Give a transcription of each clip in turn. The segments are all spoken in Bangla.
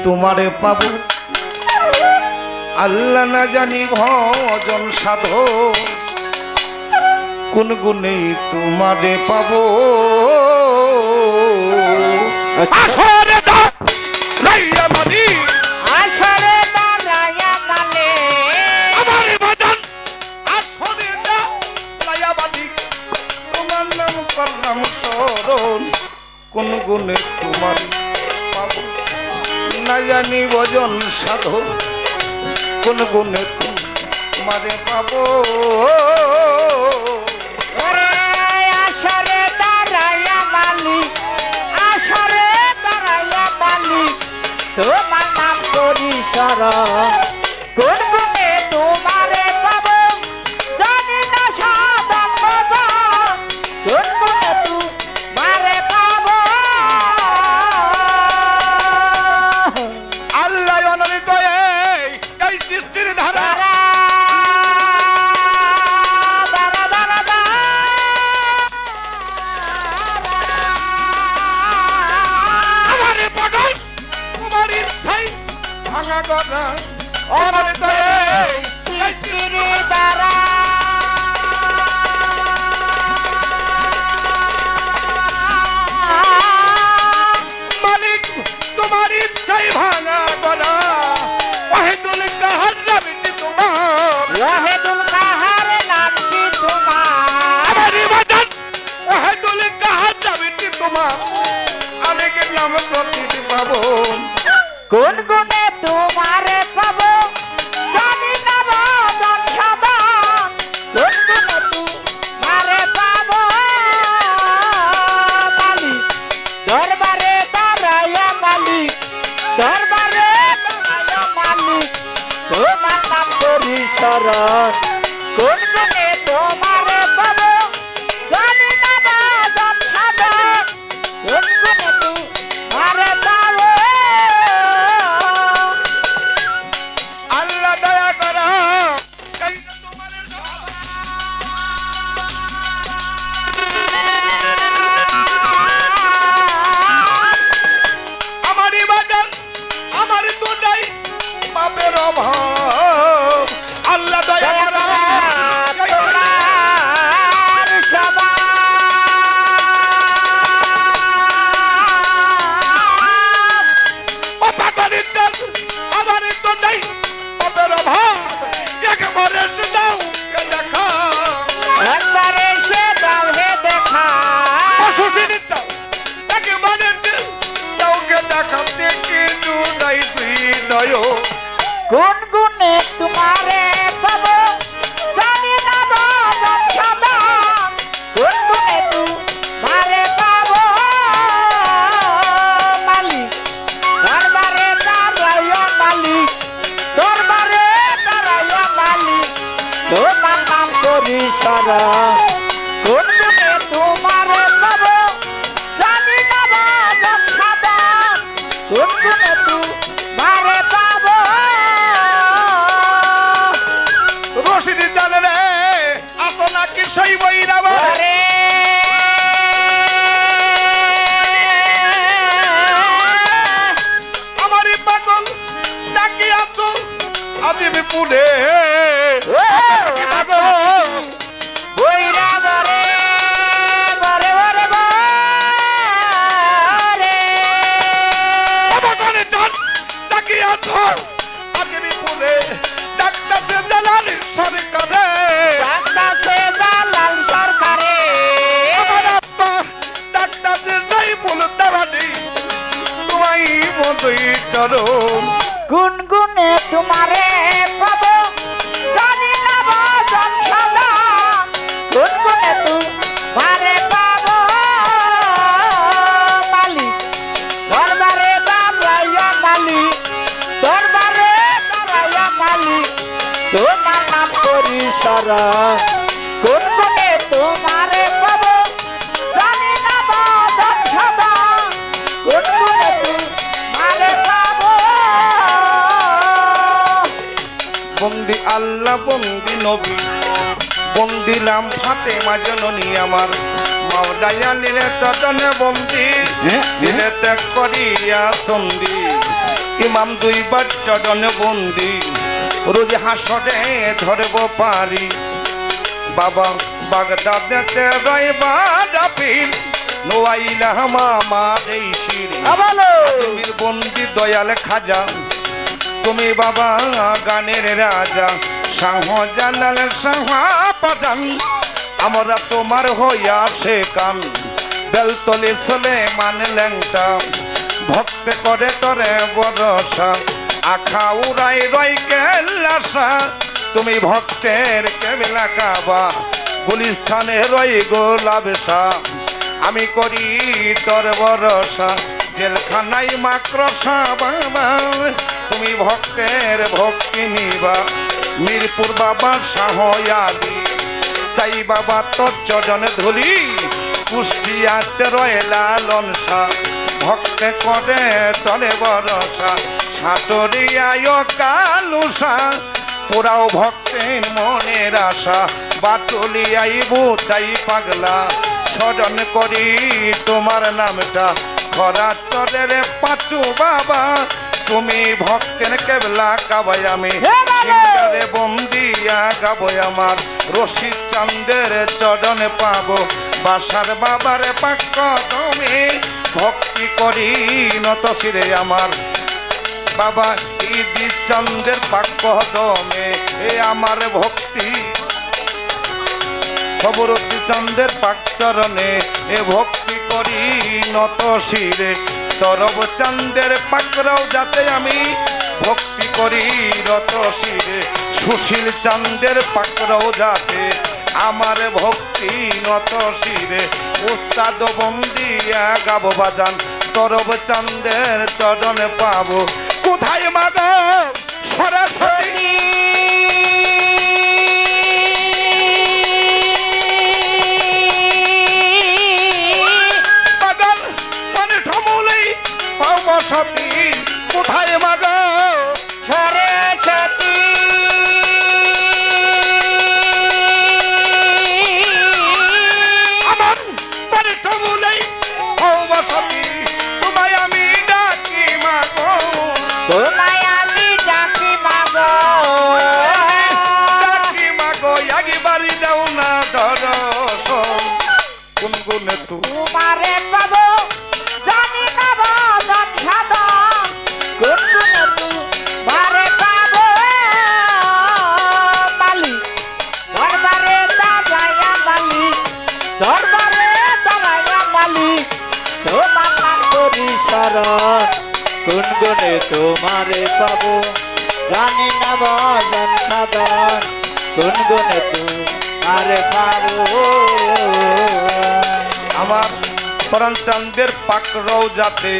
তোমারে পাবো আল্লাহ না জানি ভজন সাধন কোন গুণে তোমারে পাবো আসরে দাঁড়াইয়া মালি আসরে দাঁড়াইয়া মালি আমারে ভজন আসরে দাঁড়াইয়া মালি তোমার নাম করলাম স্মরণ কোন গুণে তোমারে পাবো না জানি ভজন সাধন কোন গুণে তোমারে পাবো আসরে দাঁড়াইয়া মালি আসরে দাঁড়াইয়া মালি তোমার নাম করি শরণ কোন গুণে তোমারে পাবো জানি না সাধন ভজন কোন গুণে তোমারে পাবো আল্লাহ অনরিত এই সৃষ্টির ধারা আমারে পাগল তোমার ইচ্ছাই ভাঙা গলা অনরিত এই সৃষ্টির দ্বারা মালিক তোমার ইচ্ছাই ভাঙা গলা ওয়াহিদুল কাহার নামটি তোমার ওয়াহিদুল কাহার নামটি তোমার আমারে বাজান ওয়াহিদুল কাহার নামটি তোমার আমি গেলাম প্রকৃতি পাবো কোন গুণে তোমারে পাবো জানি না ভজন সাধন কোন গুণে তোমারে পাবো মালিক দরবারে দাঁড়াইয়া মালিক দরবারে দাঁড়াইয়া মালিক তোমার নাম করি শরণ কোন গুণে তোমারে পাবো জানি না ভজন সাধন কোন গুণে তোমারে পাবো আল্লাহ দয়া করো এই যে তোমার আমারই বাজার আমার তো নাই বাপের অভাব আল্লাহ দয়া করো তোমার সবার ও পাগলের জান আমারই তো নাই বাপের অভাব একেবারে দাও দেখা একবারে সে দাও হে দেখা অসুচিত চাও একেবারে কাউকে দেখাতে কিন্তু নাই তুই নয় কোন গুণে তোমারে পাবো জানি না ভজন সাধন কোন গুণে তোমারে পাবো মালিক দরবারে দাঁড়াইয়া মালিক দরবারে দাঁড়াইয়া মালিক তোমার নাম করি শরণ কোন গুণে তোমারে পাবো জানি না ভজন সাধন কোন গুণে তোমারে পাবো রশিদি জানে রে আতো নাকি সেই বইরা ওরে আমারই পাগল নাকি আছো আজি বিপুলে পাগল বইরা বরে বরে বরে বরে অবদানে জান নাকি আছো আজি বিপুলে ডাক্তার জালাল সরকারে বাংলাদেশে জালাল সরকারে আমার আব্বা ডাক্তার যাই বলতে পারি তোমায় মতই চরণ গুন গুনে তোমারে পাবো জানি না ভজন সাধন গুন গুনে তোমারে পাবো মালিক দরবারে দাঁড়াইয়া মালিক দরবারে দাঁড়াইয়া মালিক তোমার নাম করি শরণ কোন গুণে তোমারে পাবো জানি না ভজন সাধন কোন গুণে তোমারে পাবো বন্দি আল্লাহ বন্দি নবী বন্দিলাম ফাতেমা জননী আমার মাওলায়া নীলে চটনে বন্দি দিলে ত্যাগ করিয়া সন্ধি ইমাম দুইবার চরণ বন্দি রোজ হাসরে ধরব পারি বাবা বাগদাদেতে রইবার পীর নোয়াইলা আমার এই শির আজমির বন্দি দয়াল খাজা তুমি বাবা গানের রাজা শাহজালাল শাহপাঠান আমরা তোমার হইয়া সে কান বেলতলি সুলেমান ল্যাংটা ভক্ত করে তরে বরসা আখা উড়াই রই কেল্লাসা তুমি ভক্তের কেবলা কাবা গুলিস্থানে রই গোলাবেশা আমি করি তোর ভরসা জেলখানাই মাক্রসা বাবা তুমি ভক্তের ভক্তি নিবা মিরপুর বাবা শাহয়ালি চাই বাবা তোর চরণ ধুলি কুষ্টিয়াতে রয়লা লনসা ভক্তে করে তরে ভরসা সাটরিয়ায় কালুসা পুরাও ভক্তের মনের আশা বাটুলিয়াই বুচাই পাগলা স্মরণ করি তোমার নামটা খরা চরের পাচু বাবা তুমি ভক্তের কেবলা কাবাই আমি সিংহারে বন্দিয়া গাবই আমার রশিদ চাঁদের চরণে পাবো বাসার বাবার পাক্য তুমি ভক্তি করি নত শিরে আমার বাবা ইদি চন্দ্রের পাক্য দমে এ আমার ভক্তি খবরতি চন্দ্রের পাক চরণে এ ভক্তি করি নত শিরে তরব চন্দ্রের পাকরাও যাতে আমি ভক্তি করি রত শিরে সুশীল চন্দ্রের পাকরাও যাতে আমার ভক্তি নত শিরে উস্তাদ বন্দিয়া গাবো বাজান তরব চন্দ্রের চরণে পাবো কোথায় মাগো সরস্বতী পাগল পানি ঠমুলেই বসতি কোথায় মাগো সরস্বতী আমার পানি ঠমুলেই বসতি তোমায় আমি ডাকি মাগো তোমায় আমি ডাকি মাগো ডাকি মাগো একবারই দাও না দরস কোন গুণে তু তোমারে পাবো জানি পাবো জন সাধন কোন গুণে তোমারে পাবো মালি দরবারে দাঁড়াইয়া মালি দরবারে দাঁড়াইয়া মালি তোমার নাম করি শরণ কোন গুণে তোমারে পাবো জানি না ভজন সাধন কোন গুণে তোমারে পাবো আমার পরাণ চাঁদের পাকড়াও যাতে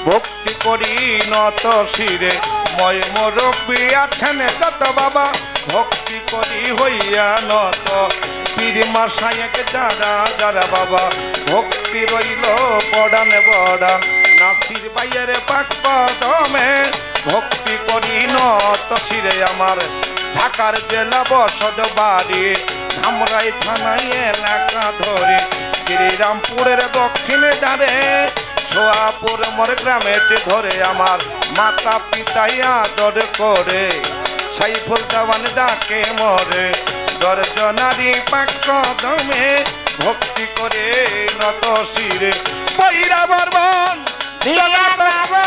ভক্তি করি নত শিরে ময় মুরব্বী আছেন যত বাবা ভক্তি করি হইয়া নত পীর মাসায়েক যারা যারা বাবা ভক্তি রইল পড়ানে বড়া নাসির বাইয়ের পাক কদমে ভক্তি করি নত শিরে আমার ঢাকার জেলা বসত বাড়ি ধামরাই থানায় এলাকা ধরে শ্রীরামপুরের দক্ষিণে দাঁড়ে সোয়াপুর মোর গ্রামেতে ধরে আমার মাতা পিতাই আদর করে সাইফুল দেওয়ান ডাকে মরে দর্জনারি পাক কদমে ভক্তি করে নত শিরে পৈরা বর্বন দিয়া পাবো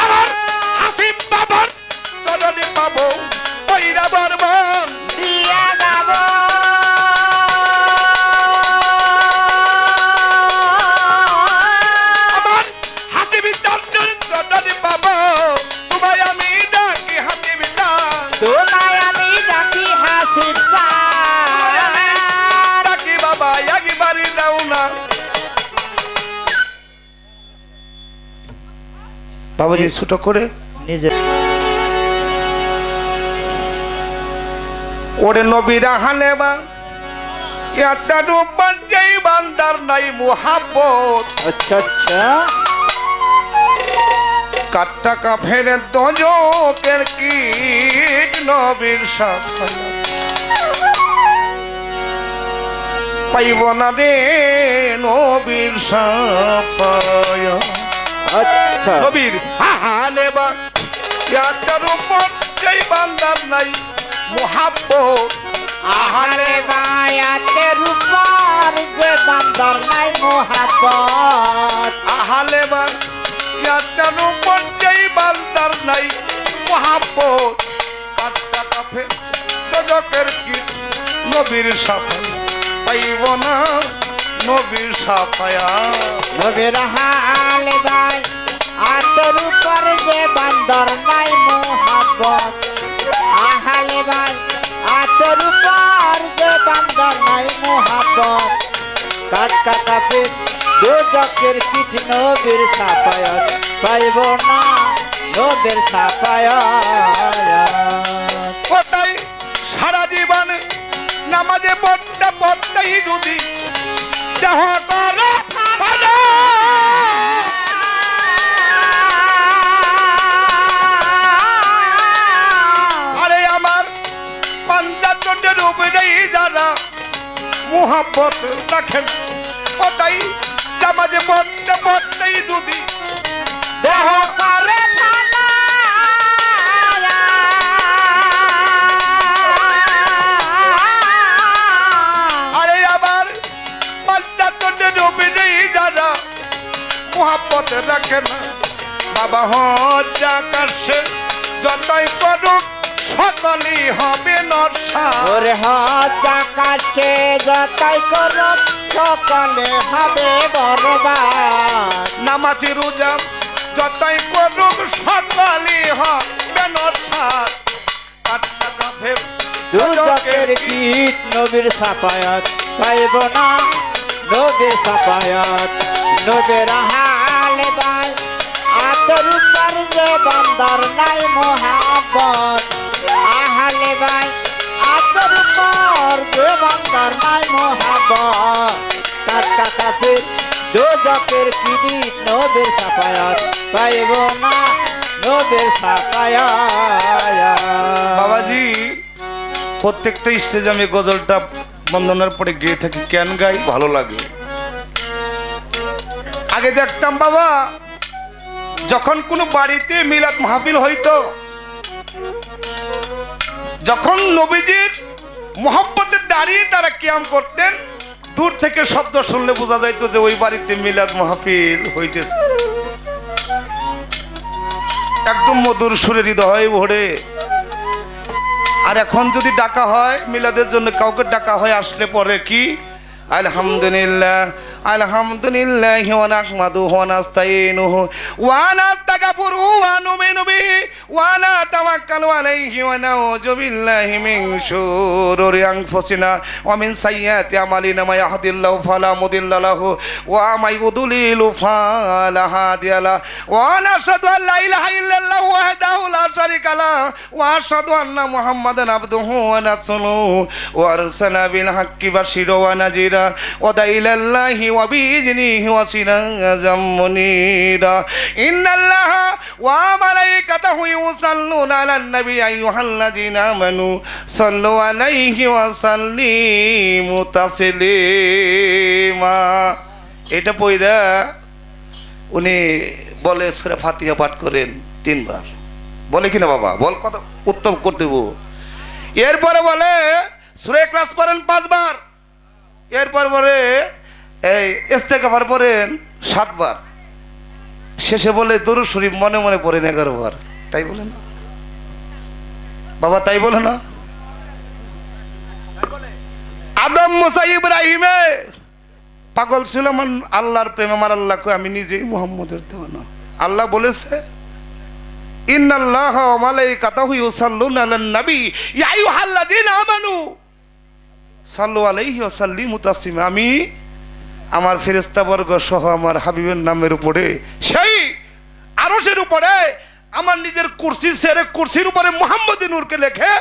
আমার হাসিব বাবার চরণে পাবো পৈরা বর্বন দিয়া যাবো আমার হাসিবি চরণে চরণে পাবো তোমায় আমি ডাকি হাসিবি চান তোমায় আমি ডাকি হাসি ডাকি বাবা একবারই দাও না বাবাজি ছোট করে নিজে ওরে নবীরা হালেবা একটা রূপবান যেই বান্দার নাই মুহাব্বত আচ্ছা আচ্ছা কার টাকা ফেরে দজকের কীট নবীর সাথে পাইব না রে নবীর সাফায়া। আচ্ছা নবীর হালে বা ইয়াটার উপর যেই বান্দার নাই মোহাব্বত আহলে বায়াতের উপর যে বান্দার নাই মোহাব্বত আহলে বা ইয়াটার উপর যেই বান্দার নাই মোহাব্বত কাটটা কাফে দজকের কি নবীর সাফায়া পাইব না নবীর সাফায়া। নবীর হালে ভাই আতর উপর যে বান্দার নাই মোহাব্বত আহলে ভাই আতর উপর যে বান্দার নাই মোহাব্বত কাটকা কাপে দোজকের কীট নবীর সাফায়াত পাইব না নবীর সাফায়াত। ওটাই সারা জীবন নামাজে পড়তে পড়তেই যদি দেহ করে ফানা। আরে আমার পাঞ্জাতনের উপরেই যারা মোহাব্বত রাখেন ওটাই নামাজে পড়তে পড়তেই যদি দেহ করে আরে আবার পাঞ্জাতনের উপরেই যারা মোহাব্বত রাখে না বাবা হজ আকাশে যতই করুক সকলেই হবে নরসা। ওরে হাত আকাশে যতই করব সকলে হবে বরবাদ নামাজি রোজা যতই করুক সকলেই হবে নরসা। কাটটা কাফের দুজকের কীট নবীর সাফায়াত পাইব না নবীর সাফায়াত। নবীর হালে ভাই আতর উপর যে বান্দার নাই মোহাব্বত আহলে ভাই আতর উপর যে বান্দার নাই মোহাব্বত কাটকা কাফের দুজকের কীট নবীর সাফায়াত পাইব না নবীর সাফায়াত। বাবাজি প্রত্যেকটা স্টেজে আমি গজলটা বন্দনার পরে গেয়ে থাকি। কেন গাই? ভালো লাগে। আগে দেখতাম বাবা যখন কোনো বাড়িতে মিলাদ মাহফিল হইতো যখন নবীজির মোহাব্বতে দাঁড়িয়ে তারা কিয়াম করতেন দূর থেকে শব্দ শুনলে বোঝা যাইতো যে ওই বাড়িতে মিলাদ মাহফিল হইতেছে। একদম মধুর সুরে হৃদয় ভরে। আর এখন যদি ডাকা হয় মিলাদের জন্য কাউকে ডাকা হয় আসলে পরে কি আলহামদুলিল্লাহ আলহামদুলিল্লাহ ওয়া নাহমাদুহু ওয়া নাস্তাঈনুহু ওয়া নাস্তাগফিরুহু ওয়া নু'মিনু বিহি ওয়া নাতাওয়াক্কালু আলাইহি ওয়া নাউযু বিল্লাহি মিন শুরুরি আনফুসিনা ওয়া মিন সাইয়্যাতি আমালিনা মা ইয়াহদিল্লাহু ফালা মুদিল্লা লাহু ওয়া মা ইউদ্লিলু ফালা হাদিয়া লাহু ওয়া নাশহাদু আন লা ইলাহা ইল্লাল্লাহু ওয়াহদাহু লা শারীকা লাহু ওয়া আশহাদু আন্না মুহাম্মাদান আবদুহু ওয়া রাসূলুহু ওয়া আরসালা বিল হাক্কি বাশীরা ওয়া নাযীরা ودعيل الله وبإذنه وسراجا منيرا إن الله وملائكته يصلون على النبي أيها الذين آمنوا صلوا عليه وسلموا تسليما। এটা পয়রা উনি বলে সূরা ফাতিহা পাঠ করেন 3 বার। বলে কিনা বাবা? বল কত উত্তম করে দেব। এরপরে বলে সূরা ইখলাস পড়েন 5 বার। এরপর পরে এই ইস্তেগফার পড়েন 7 বার। শেষে বলে দরুদ শরীফ মনে মনে পড়েন 11 বার। তাই বলে না বাবা? তাই বলে না? আদম মুসা ইব্রাহিমে পাগল ছিল আমার আল্লাহর প্রেমে। আমার আল্লাহকে আমি নিজেই মুহাম্মদের দেওয়ানা। আল্লাহ বলেছে ইন্নাল্লাহা ওয়া মালাইকাতাহু ইউসাল্লুনা আলান নবী ইয়া আইয়ুহাল্লাযীনা আমানু সাল্লু আলাইহি ওয়া সাল্লিমু তাসলিমা। আমি আমার ফেরেশতাবর্গ সহ আমার হাবিবের নামের উপরে সেই আরশের উপরে আমার নিজের কুরসি ছেড়ে কুরসির উপরে মুহাম্মদী নূরকে লেখে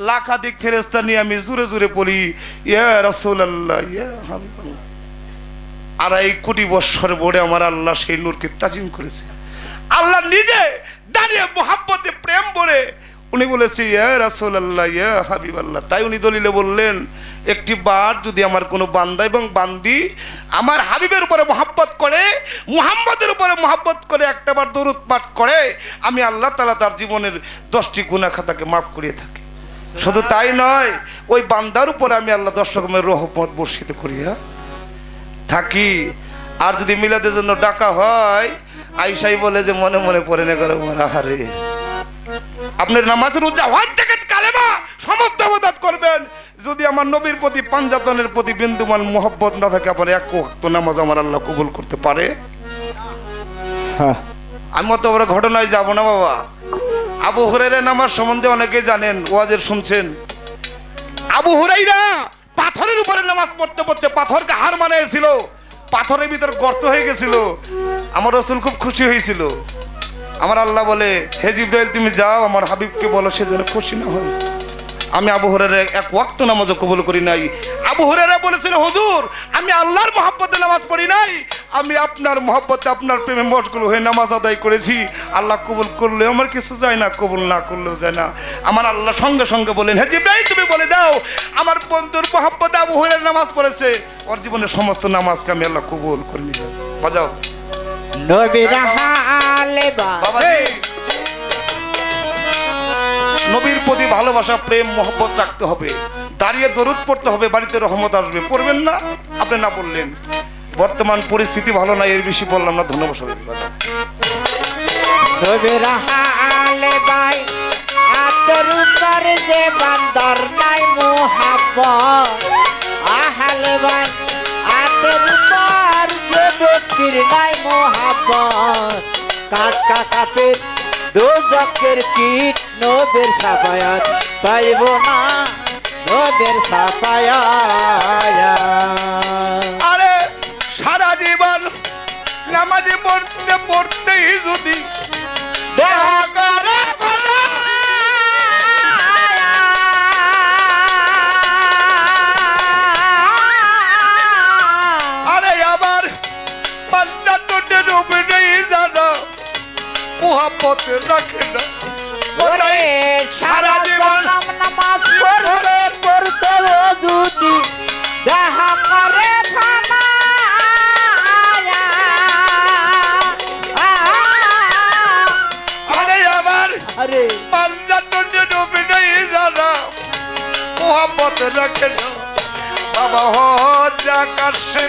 লাখাধিক ফেরেশতা নিয়ে আমি জোরে জোরে পড়ি ইয়া রাসূলুল্লাহ ইয়া হাবিবাল্লাহ। 2.5 কোটি বৎসর পরে আমার আল্লাহ সেই নূরকে তাজিম করেছে। আল্লাহ নিজে দাঁড়িয়ে মুহাব্বতে প্রেম ভরে উনি বলেছে ইয়া রাসূলুল্লাহ ইয়া হাবিবাল্লাহ। তাই উনি দলিলে বললেন একটি বার যদি আমার কোনো বান্দা এবং বান্দি আমার হাবিবের উপরে মহব্বত করে, মুহাম্মদের উপরে মহব্বত করে, একটা বার দরুদ পাঠ করে, আমি আল্লাহ তাআলা তার জীবনের 10টি গুনাহ খাতাকে মাফ করিয়ে থাকি। শুধু তাই নয়, ওই বান্দার উপরে আমি আল্লাহ 10 রকমের রহমত বর্ষিত করিয়া থাকি। আর যদি মিলাদের জন্য ডাকা হয়, আয়েশাই বলে যে মনে মনে পড়ে না করে আহারে আপনার নামাজের উজ্জা হয় থেকে কালেমা সমস্ত অবদাত করবেন, যদি আমার নবীর প্রতি পাঞ্জাতনের প্রতি বিন্দুমান মোহব্বত না থাকে, আপনার এক ওয়াক্ত নামাজ আমার আল্লাহ কবুল করতে পারে? আমি অত বড় ঘটনায় যাব না বাবা। আবু হুরায়রা নামাজ সম্বন্ধে অনেকে জানেন, ওয়াজের শুনছেন। আবু হুরায়রা পাথরের উপরে নামাজ পড়তে পড়তে পাথরকে হার মানিয়েছিল, পাথরের ভিতর গর্ত হয়ে গেছিল। আমার রাসূল খুব খুশি হয়েছিল। আমার আল্লাহ বলে, হে জিবরাইল তুমি যাও আমার হাবিবকে বলো সে যেন খুশি না হয়। আমি আবু হুরায়রা এক ওয়াক্ত নামাজও কবুল করি নাই। আবু হুরায়রা বলেছিল, হুজুর আমি আল্লাহর মহব্বতে নামাজ পড়ি নাই, আমি আপনার মহব্বতে আপনার প্রেমে মশগুল হয়ে নামাজ আদায় করেছি। আল্লাহ কবুল করলে আমার কিছু যায় না, কবুল না করলেও যায় না। আমার আল্লাহ সঙ্গে সঙ্গে বলেন, হে জিবরাইল তুমি বলে দাও আমার বন্ধুর মহব্বতে আবু হুরায়রা নামাজ পড়েছে, ওর জীবনের সমস্ত নামাজকে আমি আল্লাহ কবুল করে নিলাম। বাজাও নবীর হালে বাবাজি। নবীর প্রতি ভালোবাসা প্রেম মহব্বত রাখতে হবে, দাঁড়িয়ে দরুদ পড়তে হবে, বাড়িতে রহমত আসবে। পড়বেন না? আপনি না বললেন। বর্তমান পরিস্থিতি ভালো না, এর বেশি বললাম না। ধন্যবাদ সবাই। নবীর হালে ভাই আতর উপর যে বান্দর নাই মোহাব্বত, আহালে ভাই আতর উপর যে ব্যক্তির নাই মোহাব্বত, কাটকা কাপের দোজকের কীট নবীর সাফায়াত পাইব না, নবীর সাফায়াত। আরে সারা জীবন নামাজে পড়তে পড়তেই যদি দেখা করে ভালো, আরে আবার পাঁচটা ডুবে নেই জানা মোহাম্মত রাখে না। সারা জীবন নামাজ পড়তে পড়তে যদি দেখা করে ফানা, আরে আবার আরে পাঁচটা ডুবে নেই জানা মোহাম্মত রাখে না। বাবা হজ আকাশে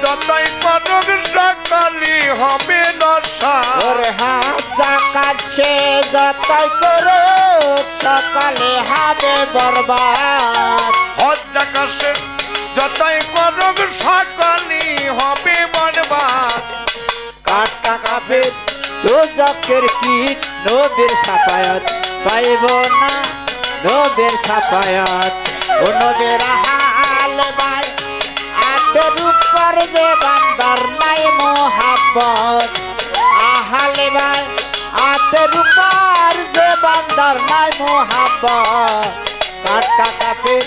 যতই কনক সকালি হবে নশা, ওরে হাত কাছে যতই করো সকালে হবে বরবাদ, হজ আকাশে যতই কনক সকালি হবে বরবাদ। কাটকা কাফের দোজকের কীট নবীর সাফায়াত পাইব না, নবীর সাফায়াত। ও নবীর হাল ভাই আতের উপর যে বান্দার নাই মোহাব্বত, আহালে ভাই আতের উপর যে বান্দার নাই মোহাব্বত, কাটকা কাফের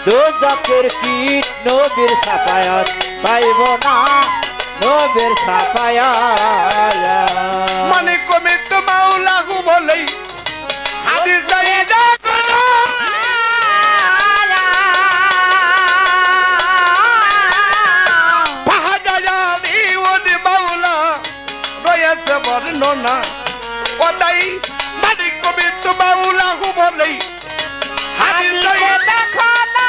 দোজকের কীট নবীর সাফায়াত পাইব না, নবীর সাফায়াত। মানে কমে তো মাওলাহু বলেই হাদিস দাই না করো, পাহাজানি ওরে মাওলা রয়েছে বর্ণনা। ও তাই মানে কমে তো মাওলাহু বলেই হাদিস দাই দেখো না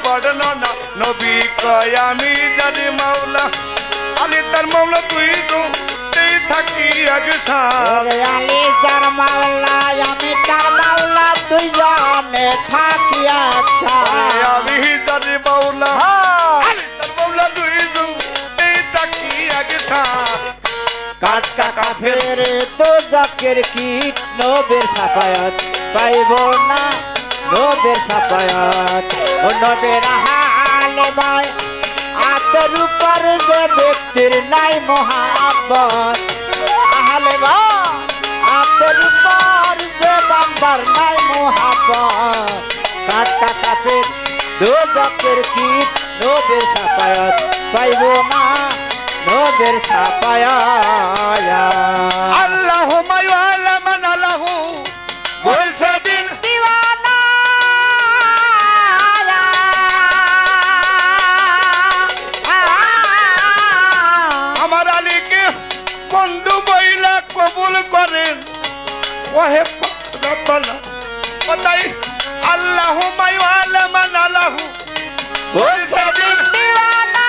বর্ণনা। নবী কয় আমি জানি মাওলা, আমি তার মাওলা তুই তো এই থাকি আগে আলী যার মাওলা আমি তার মাওলা, তুই জানে থাকি আচ্ছা। আমি জানি মাওলা, আমি তার মাওলা তুই তো এই থাকি আগে কাটকা কাফের দোজকের কীট নবীর সাফায়াত পাইব না, নবীর সাফায়াত। ও নবীর হালে ভাই আতের উপর যে ব্যক্তির নাই মোহাব্বত, আহালে ভাই আতের উপর যে বান্দার নাই মোহাব্বত, কাটকা কাফের দোজকের কীট নবীর সাফায়াত পাইব না নবীর সাফায়াত আল্লাহুম্মা ইয়া মান আলাহু বলছে দিন দিওয়ানা আমার আলীকে বন্ধু বইলা কবুল করেন ওহে রব্বানা তাই আল্লাহুম্মা ইয়া মান আলাহু বলছে দিন দিওয়ানা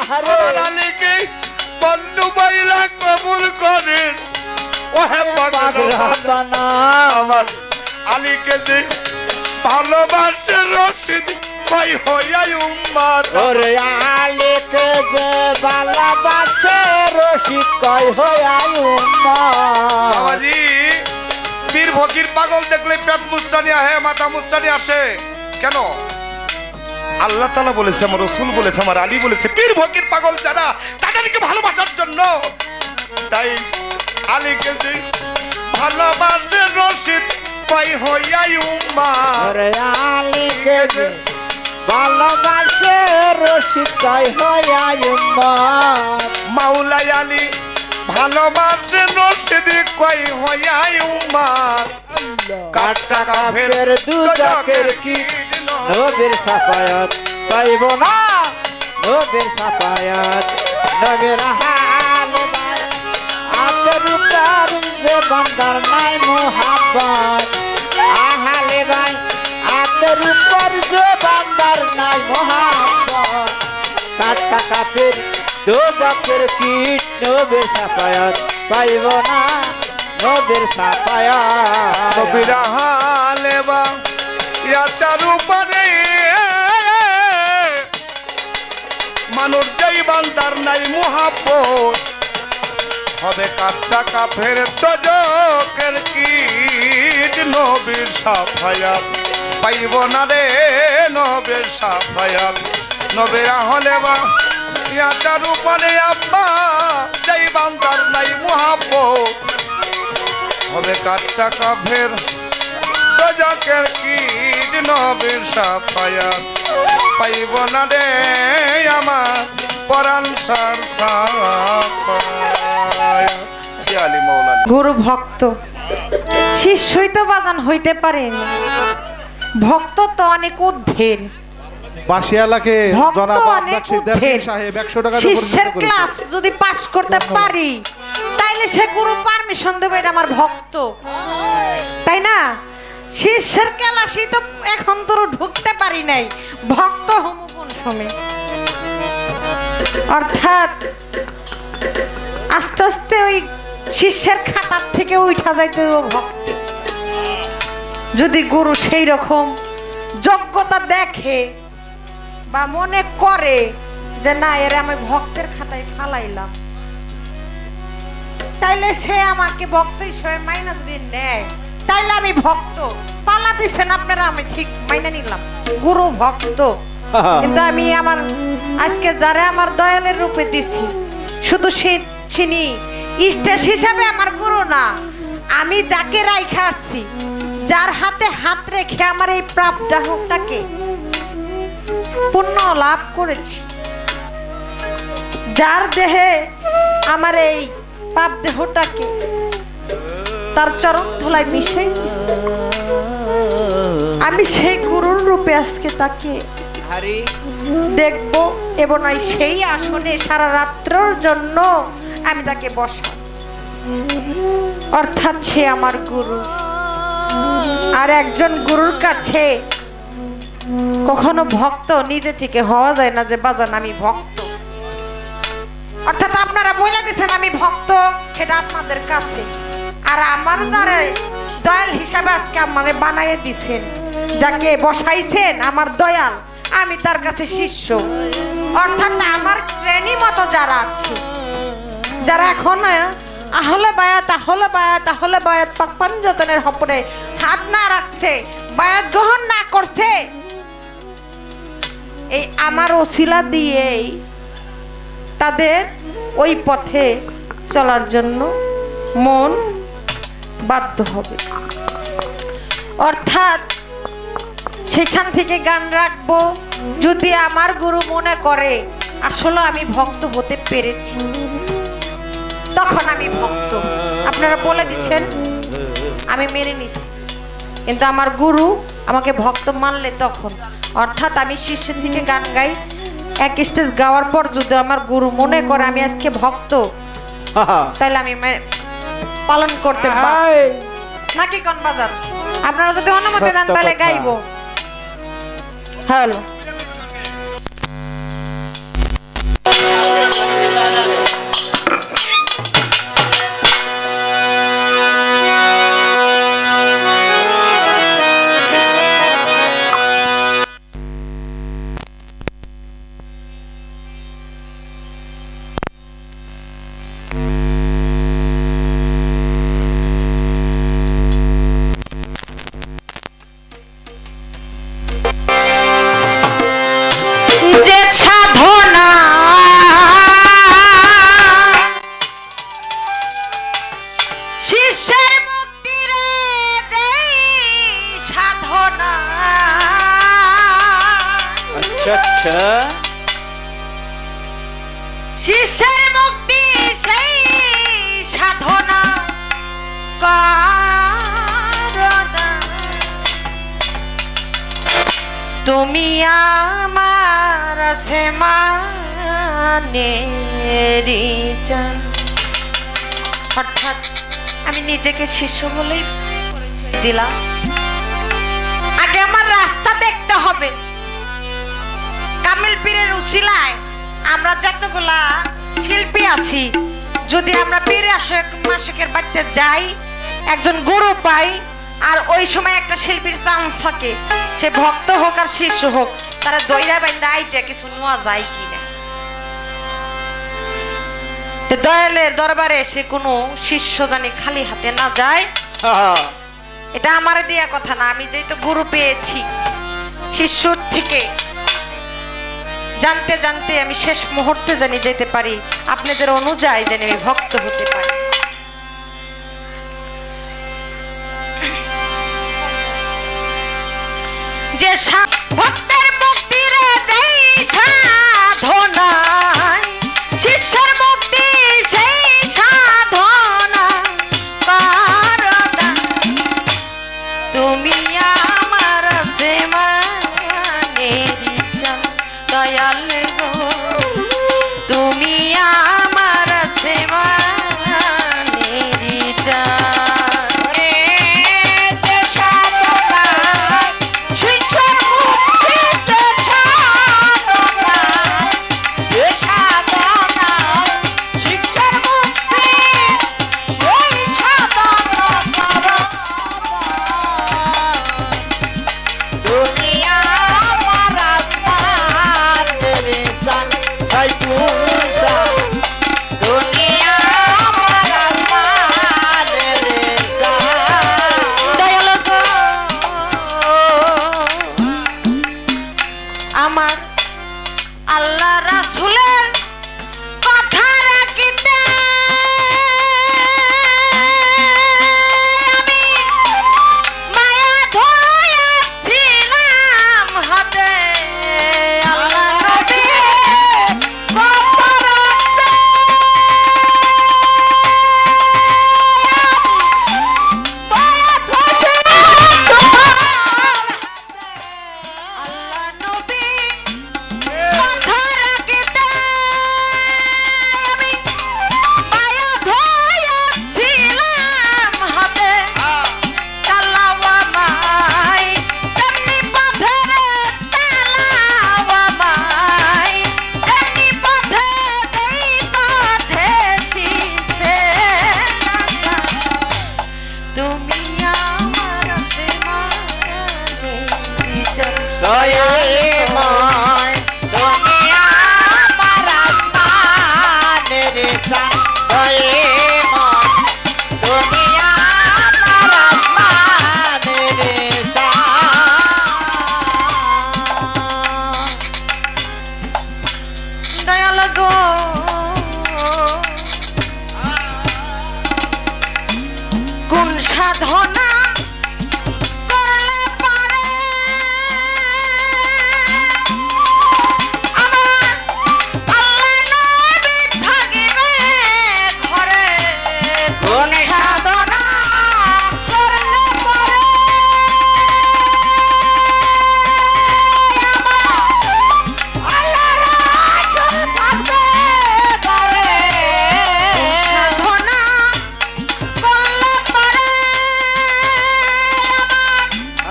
আমার আলীকে বন্ধু বইলা কবুল করেন ওহে রব্বানা আমার আলীকে যে ভালোবাসে রশিদ কই হইয়াই উম্মার ওরে আলীকে যে ভালোবাসে রশিদ কই হইয়াই উম্মত বাবাজি পীর ফকির পাগল দেখলে পেট মুস্তানি আহে মাথা মুস্তানি আসে কেন আল্লাহ তাআলা বলেছে আমার রাসূল বলেছে আমার আলী বলেছে পীর ফকির পাগল যারা তাদেরকে ভালোবাসার জন্য তাই আলীকে যে ভালোবাসে রশিদ কই হইয়াই উম্মার ওরে আলীকে যে ভালোবাসে রশিদ কই হইয়াই উম্মত মাওলাই আলী ভালোবাসে রশিদ কই হইয়াই উম্মার কাটা কাফের কাফের দুজকের কি নবীর সাফায়াত পাইব না নবীর সাফায়াত নবীর হাল আতর উপর যে বান্দার নাই মোহাব্বত আহালে ভাই আতর উপর যে বান্দার নাই মোহাব্বত কাটা কাফের দুজকের কীট নবীর সাফায়াত পাইব না নবীর সাফায়াত নবীর হালে বা ইয়াতার উপরে মানুষ যেই বান্দার নাই মোহাব্বত হবে কাটা কাফের তজকের কীট নবীর সাফায়াত পাইব না রে নবীর সাফায়াত নবীর হলে বা ইয়াতার উপরে আব্বা যেই বান্দার নাই মোহাব্বত হবে কাটা কাফের তজকের কীট নবীর সাফায়াত পাইব না রে আমার পরাণ সার সাফায়াত আলী মৌলানা গুরু ভক্ত শিষ্যই তো বাজান হইতে পারেন ভক্ত তো অনেক ঊর্ধ্বের বাসিয়ালাকে ভক্ত জনাব অনেক আব্বাস সিদ্দিকী ঊর্ধ্বের সাহেব 100 টাকা দিয়ে শিষ্যের পরিচিত ক্লাস করেছেন। যদি পাস করতে পারি তাইলে সে গুরু পারমিশন দেবে এটা আমার ভক্ত তাই না শিষ্যের ক্লাসই তো এখন তোর ঢুকতে পারি নাই ভক্ত হমু কোন সময় অর্থাৎ আস্তে আস্তে ওই শিষ্যের খাতার থেকে উঠা যাইতে হবে ভক্ত যদি গুরু সেই রকম যোগ্যতা দেখে বা মনে করে যে না এর আমি ভক্তের খাতায় ফালাইলাম তাইলে সে আমাকে ভক্ত হিসেবে মাইনা যদি নেয় তাইলে আমি ভক্ত পালা দিচ্ছেন আপনারা আমি ঠিক মাইনা নিলাম গুরু ভক্ত কিন্তু আমি আমার আজকে যারা আমার দয়ালের রূপে দিছি শুধু সে চিনি স্টেজ হিসাবে আমার গুরু না আমি যাকে রাইখা আসছি যার হাতে হাত রেখে আমার এই প্রাপ্তটাকে পুণ্য লাভ করেছি যার দেহে আমার এই পাপ দেহটাকে তার চরণ ধুলায় মিশে দিছে আমি সেই গুরুর রূপে আজকে তাকে হরি দেখব এবং সেই আসনে সারা রাত্রের জন্য আমি তাকে বসা অর্থাৎ সে আমার গুরু আর একজন গুরুর কাছে কখনো ভক্ত নিজে থেকে হওয়া যায় না যে বাজান আমি ভক্ত অর্থাৎ আপনারা বলে দিয়েছেন আমি ভক্ত সেটা আপনাদের কাছে আর আমার যারা দয়াল হিসাবে আজকে আমারে বানাইয়ে দিছেন যাকে বসাইছেন আমার দয়াল আমি তার কাছে শিষ্য অর্থাৎ আমার শ্রেণী মতো যারা আছে যারা এখন আহলে বায়াত পাক পাঞ্জতনের হপরে হাত না রাখছে বায়াত গ্রহণ না করছে এই আমার ওসিলা দিয়েই তাদের ওই পথে চলার জন্য মন বাধ্য হবে। অর্থাৎ সেখান থেকে গান রাখবো যদি আমার গুরু মনে করে আসলে আমি ভক্ত হতে পেরেছি, তখন আমি ভক্ত। আপনারা বলে দিচ্ছেন, আমি মেনে নিছি, কিন্তু আমার গুরু আমাকে ভক্ত মানলে তখন। অর্থাৎ আমি শিষ্যের থেকে গান গাই, এক স্টেজ গাওয়ার পর যদি আমার গুরু মনে করে আমি আজকে ভক্ত, তাহলে আমি পালন করতে পারি। নাকি কোন বাজার? আপনারা যদি অনুমতি দেন তাহলে গাইবো। হ্যালো, যে সাধনা শিষ্যের মুক্তির যেই সাধনা, আচ্ছা আচ্ছা, শিষ্যের মুক্তি সেই সাধনা করনা। তুমি আমার সে মানেরি জান। অর্থাৎ আমি নিজেকে শিষ্য বলেই পরিচয় দিলাম। আগে আমার রাস্তা দেখতে হবে। কামিল পীরের উসিলায় আমরা যতগুলা শিল্পী আছি, যদি আমরা পীর মাসিকের বাড়িতে যাই, একজন গুরু পাই, আর ওই সময় একটা শিল্পীর চান্স থাকে, সে ভক্ত হোক আর শিষ্য হোক, তারা দইরা বাইন্দা আইটা কিছু নেওয়া যায় কিনা। দয়ালের দরবারে সে কোনো শিষ্য জানি খালি হাতে না যায়, এটা আমার দেয়া কথা না। আমি যেহেতু গুরু পেয়েছি, শিষ্যর থেকে জানতে জানতে আমি শেষ মুহূর্তে জানি যেতে পারি, আপনাদের অনুযায়ী জানি আমি ভক্ত হতে পারি। যে ভক্তের মুক্তির যেই সাধনা, শিষ্যের মুক্তি সেই সাধনা করনা। তুমি আমার সে মানেরি জান, দয়াল গো তুমি আমার সে মানেরি জান। যে সাধনা শিষ্যের মুক্তি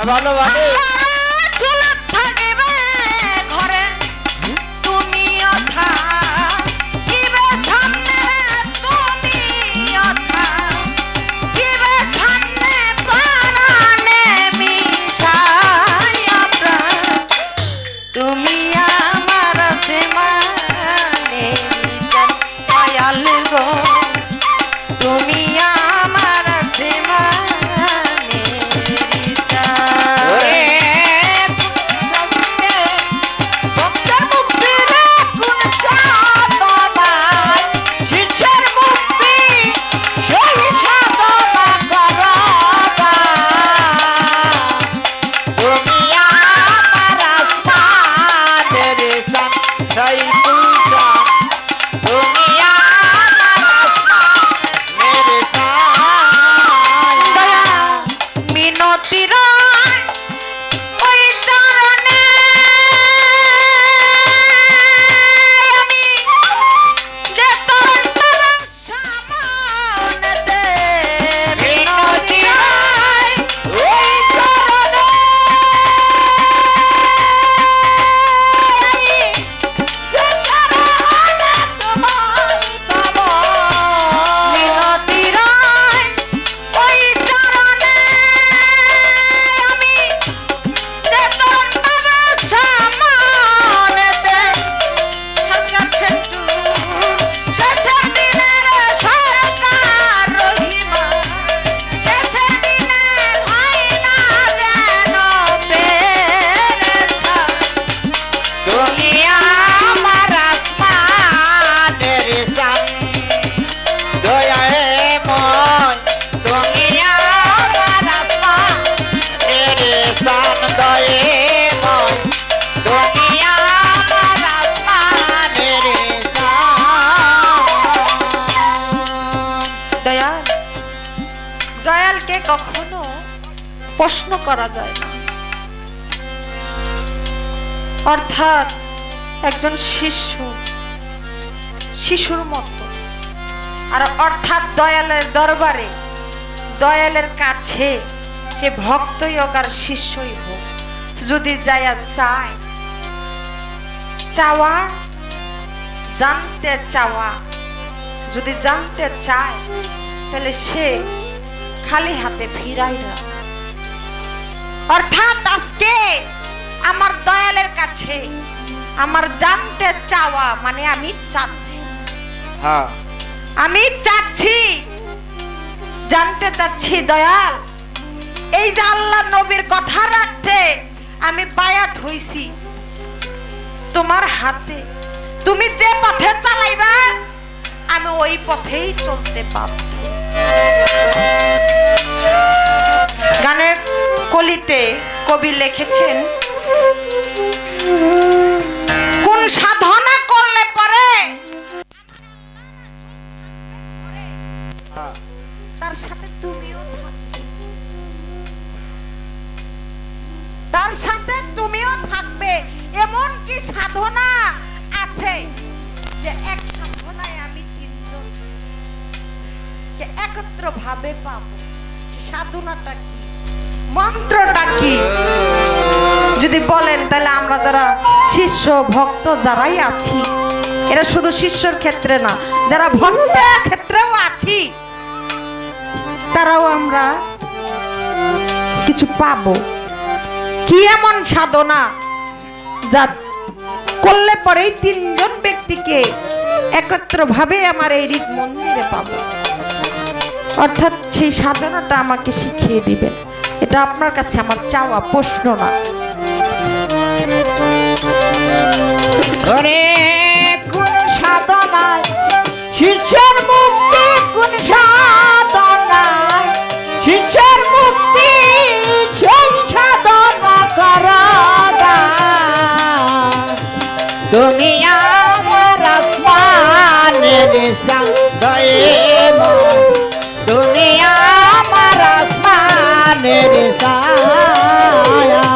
ভালো ভালো চুলত থাকিবে ঘরে তুমিও থাকিবে সামনে তুমি থাকিবে সামনে প্রাণে মিশাইয়া প্রাণ তুমি আমার সীমানে দয়াল গো তুমি আমার সীমানে ওরে ভক্তের মুক্তির কোন সাধনায় শিষ্যের মুক্তি সেই সাধনা করো তুমি আমার আসমানের শান সেই পূজা তুমি আমার আসমানের শান মিনতির ওই চরণে আমি যে চরণ পালাম সামনেতে মিনতি ওই চরণে যে চরণে তোমায় পাবো। মিনতির ওই চরণে আমি যে চরণ পালাম সামনেতে সরকার শেষের দিনের সরকার রহিমা শেষের দিনে হয় না যেন পেরেশা তুমি আমার আসমানের শান দয়ায় ময় তুমি আমার আসমানের শান দয়ে ময় তুমি আমার আসমানের শান দয়াল দয়ালকে কখনো প্রশ্ন করা যায় না অর্থাৎ একজন শিশুর মতো আর অর্থাৎ দয়ালের দরবারে দয়ালের কাছে সে ভক্তই হোক আর শিষ্যই হোক যদি যায়া চায় চাওয়া জানতে চাওয়া যদি জানতে চায় তাহলে সে খালি হাতে ফিরাই না অর্থাৎ আজকে আমার দয়ালের কাছে আমার জানতে চাওয়া মানে আমি চাচ্ছি হ্যাঁ আমি চাচ্ছি জানতে চাচ্ছি দয়াল এই যে আল্লাহ নবীর কথা রাখতে আমি বায়াত হইছি তোমার হাতে তুমি যে পথে চালাইবা আমি ওই পথেই চলতে পারব গানের কলিতে কবি লিখেছেন কোন সাধনা করলে পরে তার সাথে তুমিও থাকবে তার সাথে তুমিও থাকবে এমন কি সাধনা আছে যে এক সাধনায় আমি তিনজন একত্র ভাবে পাবো সাধনাটা কি মন্ত্রটা কি যদি বলেন তাহলে আমরা যারা শিষ্য ভক্ত যারাই আছি এরা শুধু শিষ্যর ক্ষেত্রে না যারা ভক্তের ক্ষেত্রেও আছি তারাও আমরা কিছু পাবো কি এমন সাধনা যা করলে পরেই তিনজন ব্যক্তিকে একত্র ভাবে আমার এই হৃদ মন্দিরে পাবো অর্থাৎ সেই সাধনাটা আমাকে শিখিয়ে দিবেন এটা আপনার কাছে আমার চাওয়া প্রশ্ন না করে কোন সাধনায় শিষ্যের মুক্তি কোন সাধনায় শিষ্যের মুক্তি সেই সাধনা করা তুমি আমার আসমানের সঙ্গে তুমি আমার আসমানের ছায়া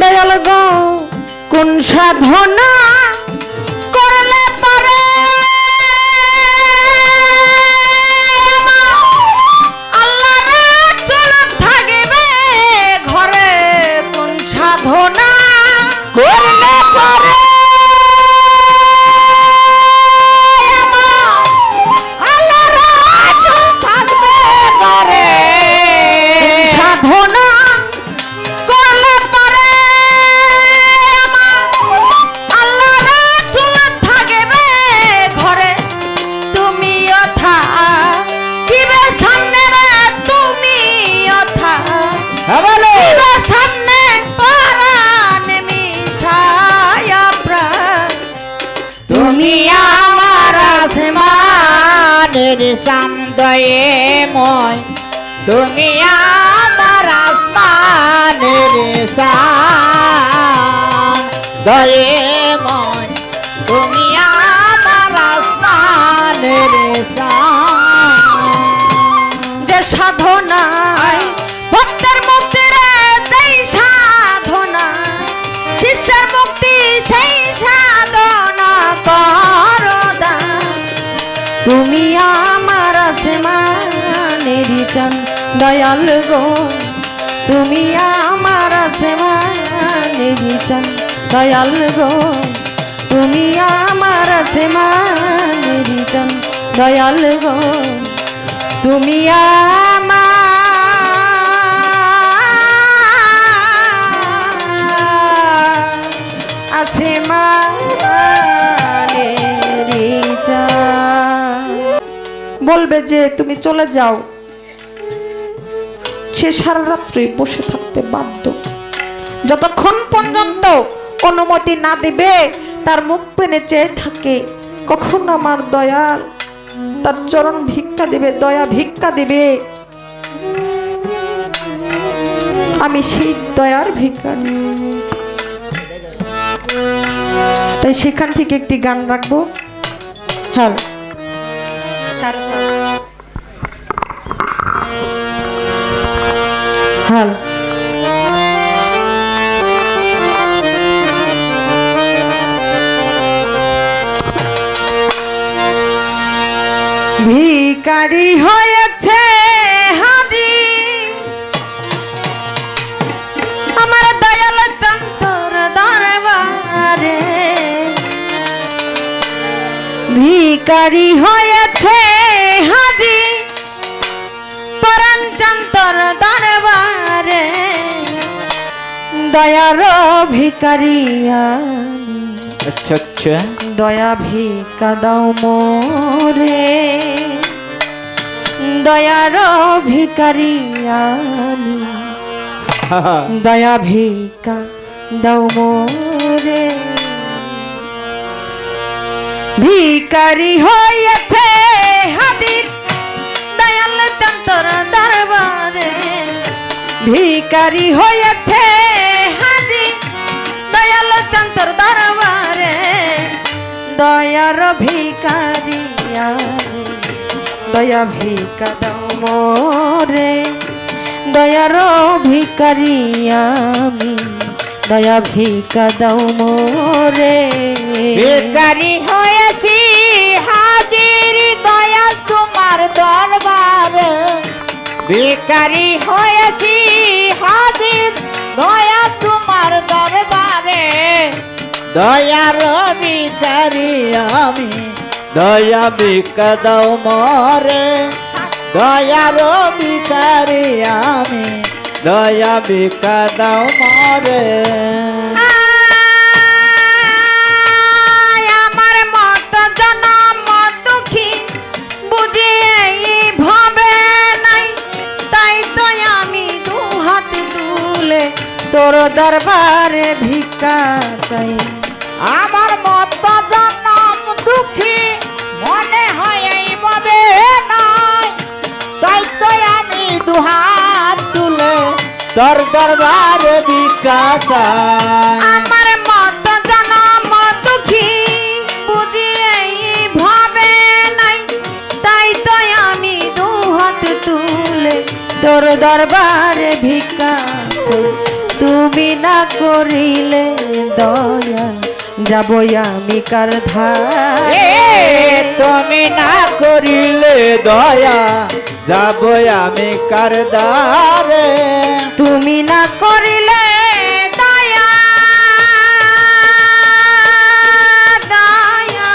দয়াল গো কোন সাধনা করলে পরে আল্লাহর চলত থাকিবে দয়েময় তুমি আমার আসমানের চাঁদ দয়েময় তুমি আমার আসমানের চাঁদ যে সাধনায় ভক্তের মুক্তির যেই সাধনা শিষ্যের মুক্তি সেই সাধনা করদা তুমি আমার আসমানের চাঁদ দয়াল গো তুমি আমার আসমানের চাঁদ দয়াল গো তুমি আমার আসমানের চাঁদ দয়াল গো তুমি আমার আসমানের চাঁদ বলবে যে তুমি চলে যাও সে সারা রাত্রি বসে থাকতে বাধ্য যতক্ষণ পর্যন্ত অনুমতি না দিবে তার মুখ পেনে চেয়ে থাকে কখন আমার দয়াল তার চরণ ভিক্ষা দিবে দয়া ভিক্ষা দিবে আমি সেই দয়ার ভিক্ষারি তাই সেখান থেকে একটি গান রাখবো হ্যাঁ হ্যাঁ ভিখারি হয়েছে হাজি আমার দয়াল চন্তর দরবারে ভিখারি হয়েছে হাজি পরাণ চন্তর দরবারে দয়ার ভিখারি আমি আচ্ছা আচ্ছা দয়া ভিক্ষা দাও মোরে দয়ার ভিখারি আমি দয়া ভিক্ষা দাও মোরে ভিখারি হয়েছে হাজির দয়াল চন্তর দরবারে ভিখারি হয়েছে হাজির দয়াল চন্তর দরবারে দয়ার ভিখারি আমি দয়া ভিক্ষা দাও মোরে দয়ার ভিখারি আমি দয়া ভিক্ষা দাও মোরে ভিখারি হয়েছি হাজির দয়া তোমার দরবারে ভিখারি হয়েছি হাজির দয়া তোমার দরবারে দয়ার ভিখারি আমি দয়া ভিক্ষা দাও মরে দয়ার ভিখারি আমি দয়া ভিক্ষা দাও মরে আমার মত জনম দুঃখী বুঝি এই ভাবে নাই তাই তো আমি দু হাত তুলে তোর দরবারে ভিক্ষা চাই আমার মত জনম দুঃখী মনে হয় এইভাবে নাই তাই তো আমি দুহাত তুলে তোর দরবারে ভিক্ষা চাই আমার মত জনম দুঃখী বুঝি এই ভাবে নাই তাই তো আমি দু হাত তুলে তোর দরবারে ভিক্ষা চাই তুমি না করিলে দয়া যাব আমি কার ধারে তুমি না করিলে দয়া যাব আমি কার দ্বারে তুমি না করিলে দয়া দয়া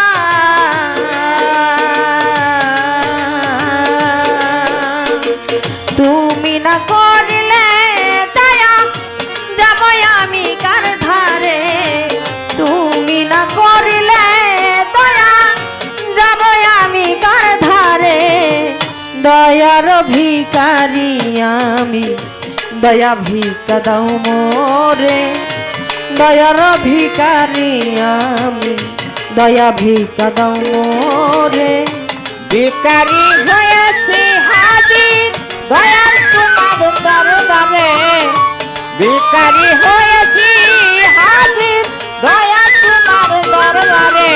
তুমি না করিলে দয়া যাব আমি কার ধারে তুমি না করিলে দয়া যাব আমি কার ধারে দয়ার ভিখারি আমি দয়া ভিক্ষা দাও মোরে দয়ার ভিখারি আমি দয়া ভিক্ষা দাও মোরে ভিখারি হয়েছি হাজির দয়াল তোমার দরবারে ভিখারি হয়েছি হাজির দয়াল তোমার দরবারে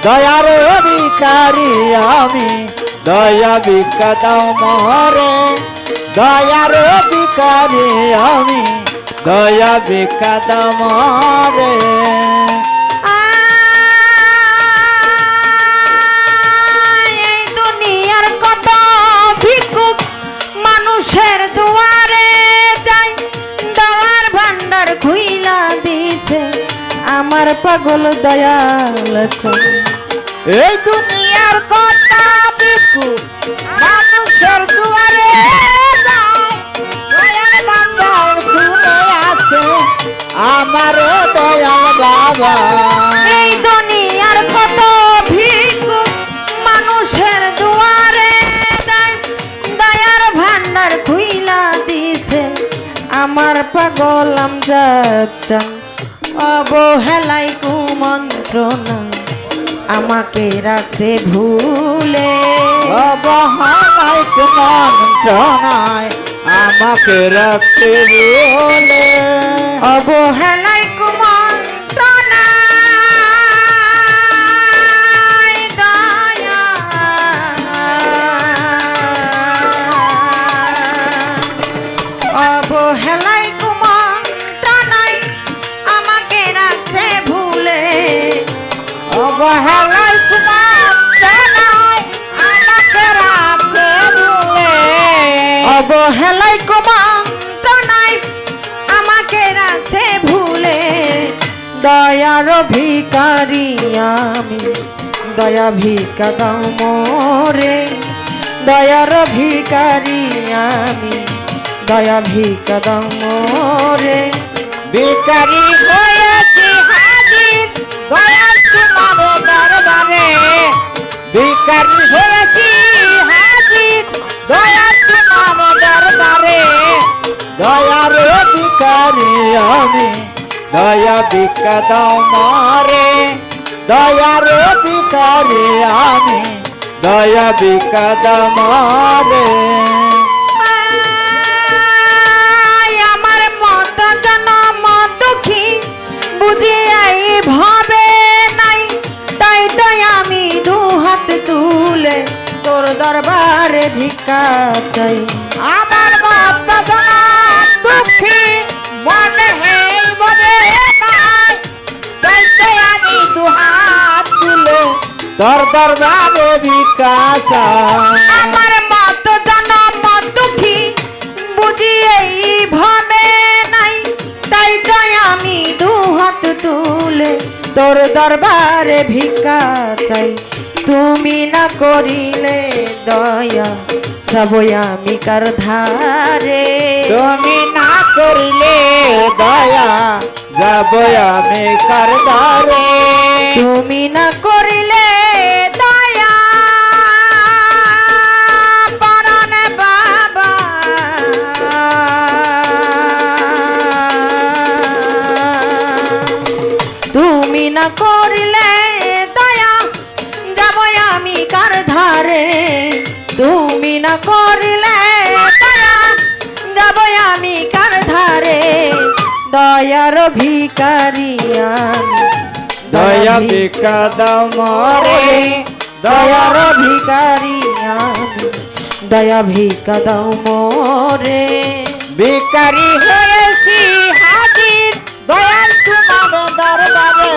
দয়ার ভিখারি আমি দয়া ভিক্ষা দাও মরে দয়ার ভিখারি আমি দয়া ভিক্ষা দাও মরে এই দুনিয়ার কত ভিক্ষুক মানুষের দুয়ারে যায় দেওয়ার ভান্ডার খুইলা দিছে আমার পাগল দয়াল চাই এই দুনিয়ার কথা বিকু মানুষের দুয়ারে যায় দয়াল ভান্ডার খুলে আছে আমার দয়াল বাবা এই দুনিয়ার কত ভিক্ষুক মানুষের দুয়ারে যায় দয়ার ভান্ডার খুইলা দিছে আমার পাগল আমজাদ চান অবহেলাই কুমন্ত্রণা আমাকে রাখছে ভুলে অবহেলায় মন্ত্রণায় আমাকে রাখতে বলে অবহেলাই কুমন্ত্রণায় দয়া অবহেলাই কুমন্ত্রণায় আমাকে রাখছে ভুলে অবহেলায় মন্ত্রণায় আমাকে রাখতে বলে অবহেলাই কুমন্ত্রণায় আমাকে রাখছে ভুলে দয়ার ভিখারি আমি দয়া ভিক্ষা দাও মোরে দয়ার ভিখারি আমি দয়া ভিক্ষা দাও মোরে ভিখারি হয়েছি হাজির দয়াল তোমার দরবারে ভিখারি হয়েছি হাজির দয়াল তোমার দরবারে দয়ার ভিখারি আমি দয়া ভিক্ষা দাও মারে দয়ার ভিখারি আমি দয়া ভিক্ষা দাও মারে আমার মত জনম দুঃখী বুঝিয়াই ভাবে নাই তাই তাই আমি দুহাত তুলে তোর দরবারে ভিক্ষা চাই আমার বাবা জনাব দুঃখী মনে হেই বলে নাই তাইতে আমি দুহাত তুলে তোর দরবারে ভিক্ষা চাই আমার মত জনম দুঃখী বুঝিয়াই ভাবে নাই তাই তাই আমি দুহাত তুলে তোর দরবারে ভিক্ষা চাই তুমি না করিলে দয়া যাবো আমি কার ধারে তুমি না করিলে দয়া যাব আমি কার দ্বারে তুমি না করিলে দয়া পরাণে বাবা তুমি না করিলে দয়া যাব আমি কার ধারে তুমি না করিলে দয়া যাব আমি কার ধারে দয়ার ভিখারি আমি দয়া ভিক্ষা দাও মরে দয়ার ভিখারি আমি দয়া ভিক্ষা দাও মোরে ভিখারি হয়েছি হাজির দয়াল তোমার দরবারে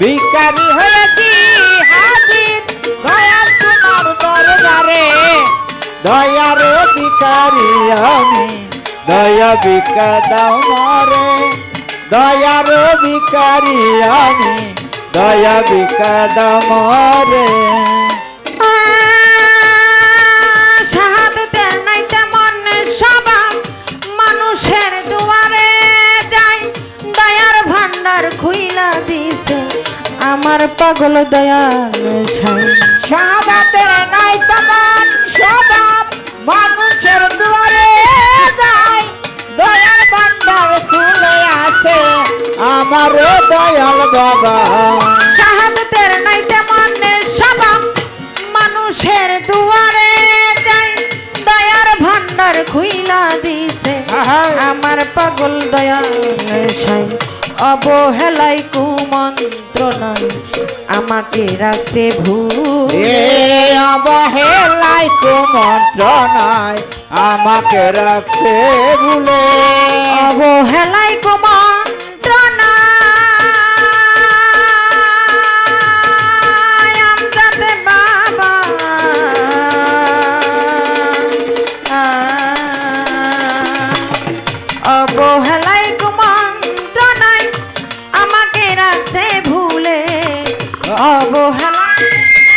ভিখারি হয়েছি হাজির দয়াল তোমার দরবারে দয়ার ভিখারি আমি দয়া ভিক্ষা দাও মরে দয়ার ভিখারি আমি দয়া ভিক্ষা দাও মরে শাহাদতের নাই তেমন স্বভাব মানুষের দুয়ারে যায় দয়ার ভান্ডার খুইলা দিছে আমার পাগল দয়াল সাই শাহাদাতের নাই তেমন স্বভাব মানুষের দুয়ারে যায় দয়ার ভান্ডার খুলে আছে আমার দয়াল বাবা শাহাদতের নাই তেমন স্বভাব মানুষের দুয়ারে যায় দ্বার খুইলা দিছে আহাই। আমার পাগল দয়াল সাই অবহেলাই কুমন্ত্রণায় আমাকে রাখছে ভুল এ অবহেলাই কুমন্ত্রণায় আমাকে রাখছে ভুলে অবহেলাই কুমন্ত্রণায় আমজাদ বাবা অবহেলাই কুমন্ত্রণায় আমাকে রাখছে ভুলে অবহেলাই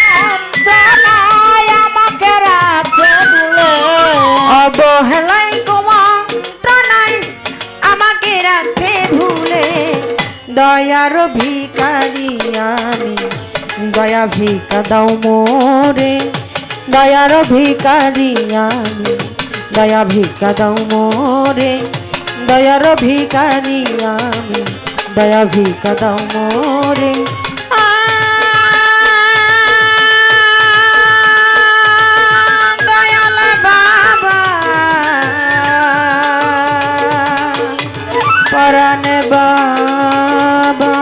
কুমন্ত্রণায় আমাকে রাখছে ভুলে অবহেলাই কুমন্ত্রণায় আমাকে রাখছে ভুলে দয়ার ভিখারি আমি দয়া ভিক্ষা দাও মোরে দয়ার ভিখারি আমি দয়া ভিক্ষা দাও মোরে দয়ার ভিখারি আমি দয়া ভিক্ষা দাও মোরে দয়াল বাবা পরাণ বাবা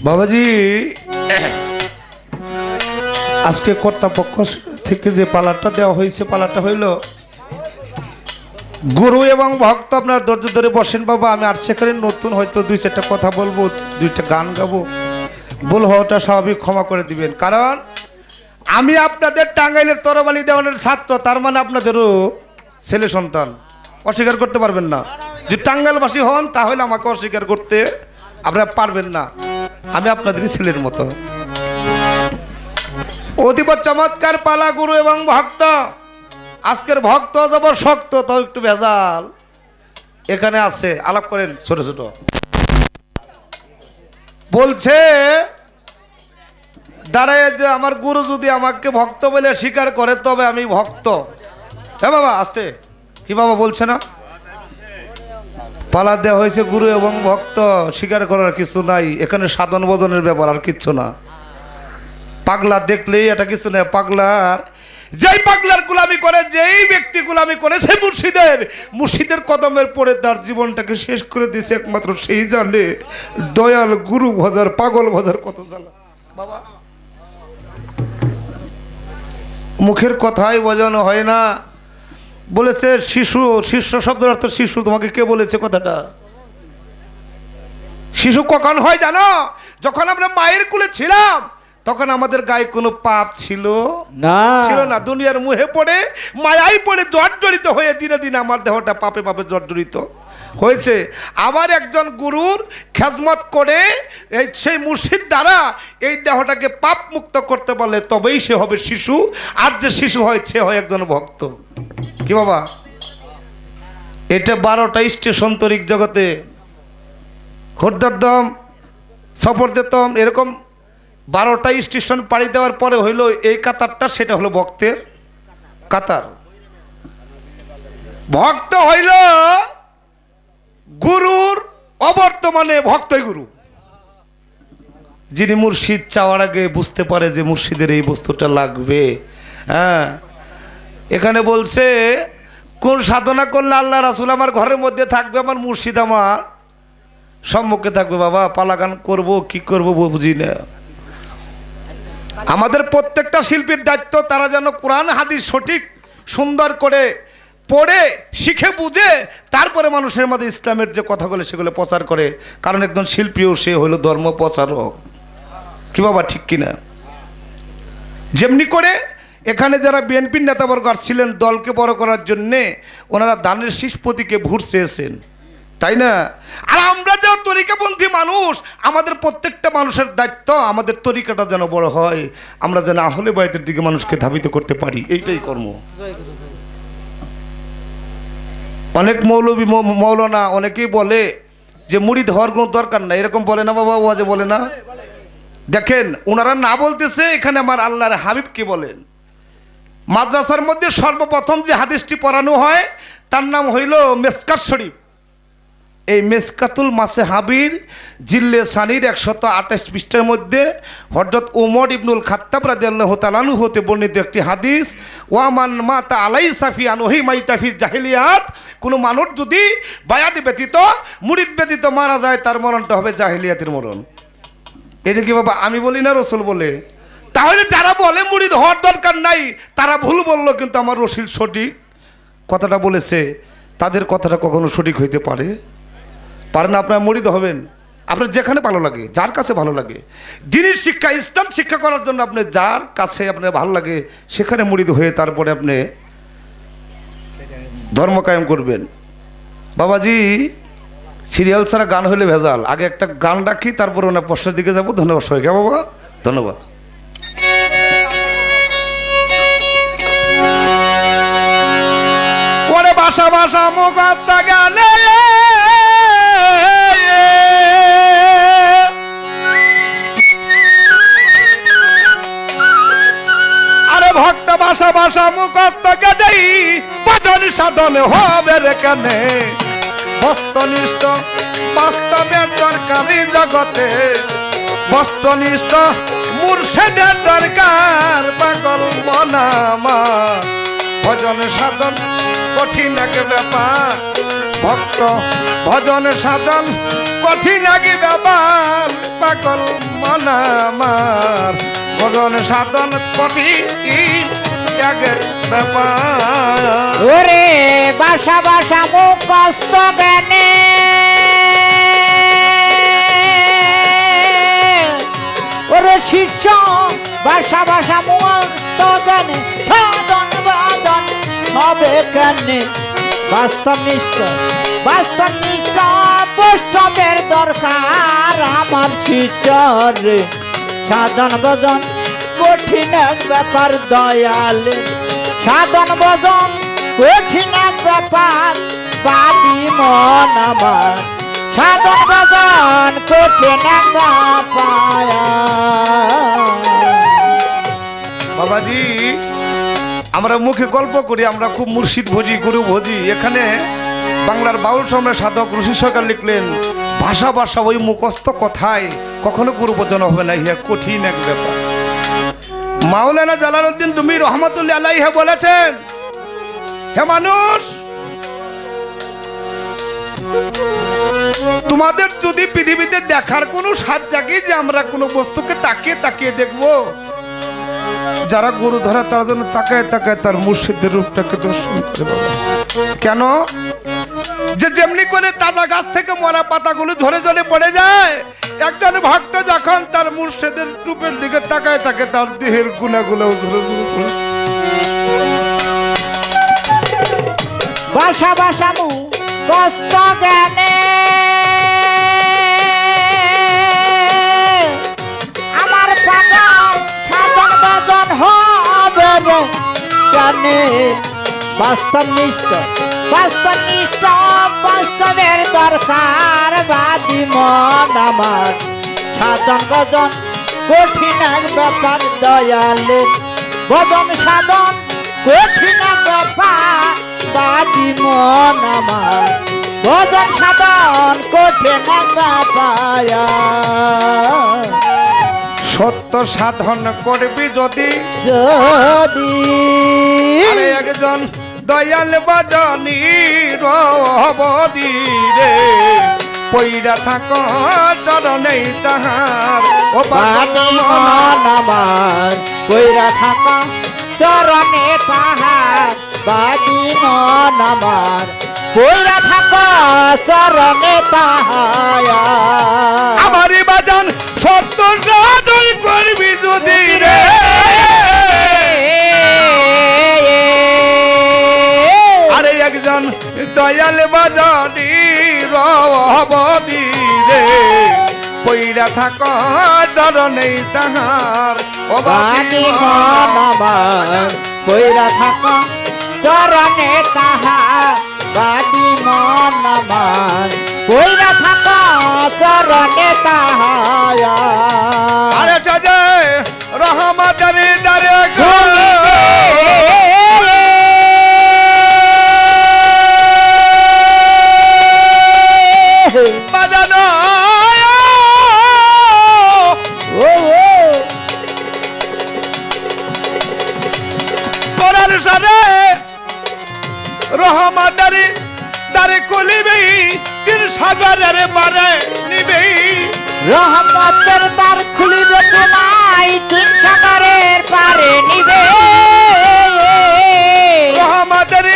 বাবাজি আজকে কর্তাপক্ষ থেকে যে পালাটা দেওয়া হয়েছে পালাটা হইল গুরু এবং ভক্ত আপনার ধৈর্য ধরে বসেন বাবা আমি আর সেখানে নতুন হয়তো দুই চারটা কথা বলবো দুইটা গান গাবো ভুল হওয়াটা স্বাভাবিক ক্ষমা করে দিবেন কারণ আমি আপনাদের টাঙ্গাইলের তরবালি দেওয়ানের ছাত্র তার মানে আপনাদেরও ছেলে সন্তান অস্বীকার করতে পারবেন না যদি টাঙ্গাইলবাসী হন তাহলে আমাকে অস্বীকার করতে আপনারা পারবেন না আমি আপনাদেরই ছেলের মতো অতীব চমৎকার পালা গুরু এবং ভক্ত আজকের ভক্ত জবর শক্ত তাও একটু ভেজাল এখানে আছে আলাপ করেন ছোট ছোট বলছে দাঁড়ায় যে আমার গুরু যদি আমাকে ভক্ত বলে স্বীকার করে তবে আমি ভক্ত হ্যাঁ বাবা আস্তে কি বাবা বলছে না পালা দেওয়া হয়েছে গুরু এবং ভক্ত স্বীকার করার কিছু নাই এখানে সাধন ভজনের ব্যাপার আর কিচ্ছু না পাগলা দেখলেই এটা কিছু না পাগলার যেই পাগলার গুলামি করে যেই ব্যক্তি গুলামি করে সে মুর্শিদের কদমের পরে তার জীবনটাকে শেষ করে দিয়েছে একমাত্র সেই জানে দয়াল গুরু ভজার পাগল ভজার কত জ্বালা বাবা মুখের কথাই বোঝানো হয় না বলেছে শিশু শিষ্য শব্দের অর্থ শিশু তোমাকে কে বলেছে কথাটা শিশু কখন হয় জানো যখন আমরা মায়ের কোলে ছিলাম তখন আমাদের গায়ে কোনো পাপ ছিল না দুনিয়ার মুহে পড়ে মায়াই পড়ে জর্জরিত হয়ে দিনে দিনে আমার দেহটা পাপে পাপে জর্জরিত হয়েছে আবার একজন গুরুর খেদমত করে এই সেই মুর্শিদ দ্বারা এই দেহটাকে পাপ মুক্ত করতে পারলে তবেই সে হবে শিশু আর যে শিশু হয় সে হয় একজন ভক্ত কি বাবা এটা 12টা স্টেশন তরিক জগতে খোর্ধারদম, সফরদেতম, এরকম 12টা স্টেশন পাড়ি দেওয়ার পরে হইলো এই কাতারটা, সেটা হলো ভক্তের কাতার। ভক্ত হইল গুরুর অবর্তমানে ভক্তই গুরু, যিনি মুর্শিদ চাওয়ার আগে বুঝতে পারে যে মুর্শিদের এই বস্তুটা লাগবে। হ্যাঁ, এখানে বলছে কোন সাধনা করলে আল্লাহ রাসূল আমার ঘরের মধ্যে থাকবে, আমার মুর্শিদ আমার সম্মুখে থাকবে। বাবা পালাগান করব কি করব বুঝি না। আমাদের প্রত্যেকটা শিল্পীর দায়িত্ব তারা যেন কোরআন হাদিস সঠিক সুন্দর করে পড়ে শিখে বুঝে তারপরে মানুষের মধ্যে ইসলামের যে কথাগুলো সেগুলো প্রচার করে। কারণ একজন শিল্পীও সে হলো ধর্ম প্রচারক, কি বাবা ঠিক কিনা? যেমনি করে এখানে যারা বিএনপির নেতাবর্গ আসছিলেন দলকে বড় করার জন্যে, ওনারা দানের শীষ প্রতীকে ভোট চেয়েছেন, তাই না? আর আমরা যারা তরিকাপন্থী মানুষ, আমাদের প্রত্যেকটা মানুষের দায়িত্ব আমাদের তরিকাটা যেন বড় হয়, আমরা যেন আহলে বায়তের দিকে মানুষকে ধাবিত করতে পারি, এইটাই কর্ম। অনেক মৌলবী মৌলানা অনেকেই বলে যে মুরিদ হওয়ার কোনো দরকার নাই, এরকম বলে না বাবা, ওয়াজে বলে না? দেখেন ওনারা না বলতেছে, এখানে আমার আল্লাহর হাবিবকে বলেন। মাদ্রাসার মধ্যে সর্বপ্রথম যে হাদিসটি পড়ানো হয় তার নাম হইল মেসকাত শরীফ। এই মেসকাতুল মাসে হাবির জিল্লে সানির 128 পৃষ্ঠার মধ্যে হযরত ওমর ইবনুল খাত্তাব রাদিয়াল্লাহু তাআলা আনহু হতে বর্ণিত একটি হাদিস, ওয়ামান মাতা আলাইসা ফি আনহি মাইতা ফি জাহিলিয়াত, কোনো মানুষ যদি বায়াত ব্যতীত মুরিদ ব্যতীত মারা যায় তার মরণটা হবে জাহিলিয়াতের মরণ। এটা কি বাবা আমি বলি না, রাসূল বলে? তাহলে যারা বলে মুরিদ হওয়ার দরকার নাই তারা ভুল বলল, কিন্তু আমার রসুল সঠিক কথাটা বলেছে। তাদের কথাটা কখনো সঠিক হইতে পারে না? আপনার মুরিদ হবেন আপনার যেখানে ভালো লাগে, যার কাছে ভালো লাগে, দ্বীনের শিক্ষা ইসলাম শিক্ষা করার জন্য আপনি যার কাছে আপনার ভালো লাগে সেখানে মুরিদ হয়ে তারপরে আপনি ধর্ম কায়েম করবেন। বাবাজি সিরিয়াল ছাড়া গান হলে ভেজাল, আগে একটা গান রাখি তারপরে ওনার প্রশ্নের দিকে যাবো। ধন্যবাদ সবাইকে বাবা, ধন্যবাদ। ওরে ভাষা ভাষা মুখতা গানে আরে ভক্ত ভাষা ভাষা মুখত গানেই ভজন সাধন হবে রে কানে, বস্তুনিষ্ঠ বাস্তবের দরকারি জগতে, বস্তুনিষ্ঠ মুর্শিদের দরকার পাগল মনামা, ভজন সাধন কঠিন এক ব্যাপার, ভক্ত ভজন সাধন কঠিন এক ব্যাপার, পাগল মনামার ভজন সাধন কঠিন এক ব্যাপার। ওরে বাসা বাসা মুখস্থ জ্ঞানে ওরে শিষ্য বাসা বাসা মুখস্থ জ্ঞানে সাধন বাদন হবে কেনে, বাস্তবনিষ্ঠ বৈষ্ণবের দরকার আমার শিষ্যর, সাধন ভজন কঠিন এক ব্যাপার দয়াল, সাধন ভজন কঠিন এক ব্যাপার বাদি মন আমার, সাধন ভজন কঠিন এক ব্যাপার। বাবাজি আমরা মুখে গল্প করি, আমরা খুব মুর্শিদ ভোজি গুরু ভোজি। এখানে বাংলার বাউল সম্রাট সাধক ঋষি সরকার লিখলেন, ভাষা ভাষা ওই মুখস্থ কথায় কখনো গুরু ভজন হবে না, ইহা কঠিন এক ব্যাপার। মাওলানা জালালউদ্দিন রুমি রহমাতুল্লাহ আলাইহি বলেছেন, হে মানুষ তোমাদের যদি পৃথিবীতে দেখার কোনো স্বাদ জাগে যে আমরা কোনো বস্তুকে তাকিয়ে তাকিয়ে দেখব, যারা গুরু ধরে তার জন্য তাকায় তাকায় তার মুর্শিদের রূপটাকে দর্শন করে। বাবা কেন? যে যেমনি করে তাজা গাছ থেকে মরা পাতাগুলো ঝরে ঝরে পড়ে যায়, একজন ভক্ত যখন তার মুর্শিদের রূপের দিকে তাকায় তাকে তার দেহের গুণাগুলো ঝরে ঝরে পড়ে। বাসা বাসা মুখস্থ জ্ঞানে আমার পাগল সাধন ভজন হবে রে জানে, বাস্তবনিষ্ঠ বাস্তনিষ্ঠ বাস্তবের দরকার বাদি মন আমার সাধন ভজন কঠিন এক ব্যাপার দয়ালের ভজন সাধন কঠিন এক ব্যাপার বাদি মন আমার ভজন সাধন কঠিন এক ব্যাপার সত্য সাধন করবি যদি যদি আরে একজন দয়াল বাজানি রবদি রে পইরা থাক চরণে তাহার ও বাদি বাজান মন আমার কইরা থাকা চরণে পাহাড় বাদি মন আমার কইরা থাকা চরণে পাহাড় আমারই বাজান সত্য সাধন করবি যদি রে আরে একজন দয়াল বাজানি রবদি রে পইরা থাক চরণে তাহার ও বাদি বাজান মন আমার কইরা থাকা চরণে তাহার বাদি মন আমার কইরা থাকা চরণে তাহার আরে সাজে রহমতের দারে বাজানো পরার সারে রহমতের দারে কলিবি তিন সাগরের বারে নিবি রহমতের দ্বার খুলিবে তোমায় তিন সাগরের পারে নিবে রহমতের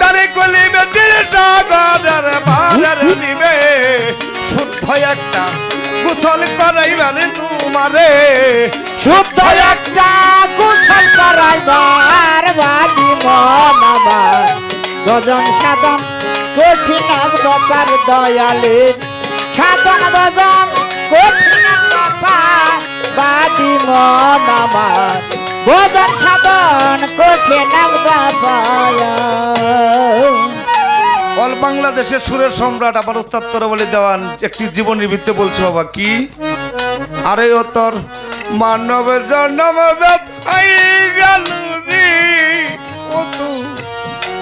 দারে কলিবে তিন সাগরের বারে নিবে শুদ্ধ একটা গোসল করাইবারে তোমারে শুদ্ধ একটা কুশল করাইবার বাদি মন আমার ভজন সাধন কঠিন এক ব্যাপার দয়ালের সাধন ভজন কঠিন এক ব্যাপার বাদি মন আমার ভজন সাধন কঠিন এক ব্যাপার অল বাংলাদেশের সুরের সম্রাট আবার ওস্তাদ তরবলি দেওয়ান একটি জীবনের ভিত্তিতে বলছে বাবা কি আরে ও তোর মানবের জন্ম ব্যথাই গেল রে ও তো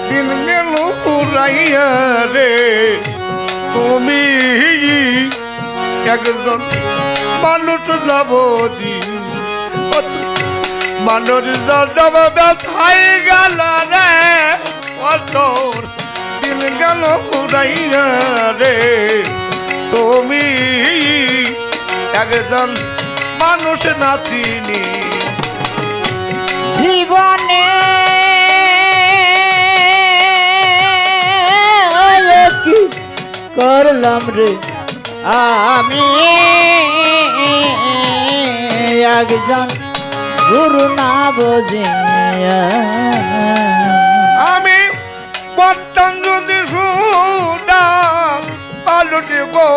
দিন গেল পুরাইয়া রে তুমি একজন মানুষ নবজি মানুষ জন্ম ব্যথাই গেল রে ও তোর দিন গেল পুরাইয়া রে তুমি একজন মানুষ নাচিনি জীবনে কি করলাম রে আমি একজন গুরু না বুঝিয়া আমি বর্তমান যদি সুদান পালটে গো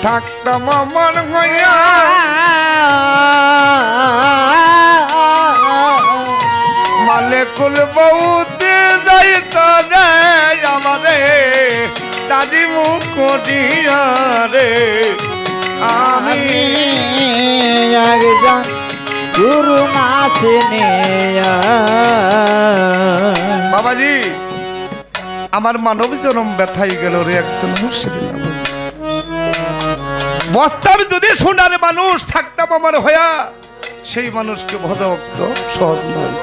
থাকতাম আমার হইয়া মালেকুল বউতে যাইত রে আমারে দাদি মুখ দিয়া রে আমি একজন গুরু না চিনিয়া বাবাজি আমার মানব জনম ব্যথাই গেল রে একজন মুর্শিদ বস্তার যদি সোনার মানুষ থাকতাম আমার হইয়া সেই মানুষকে ভজভক্ত সহজ নয়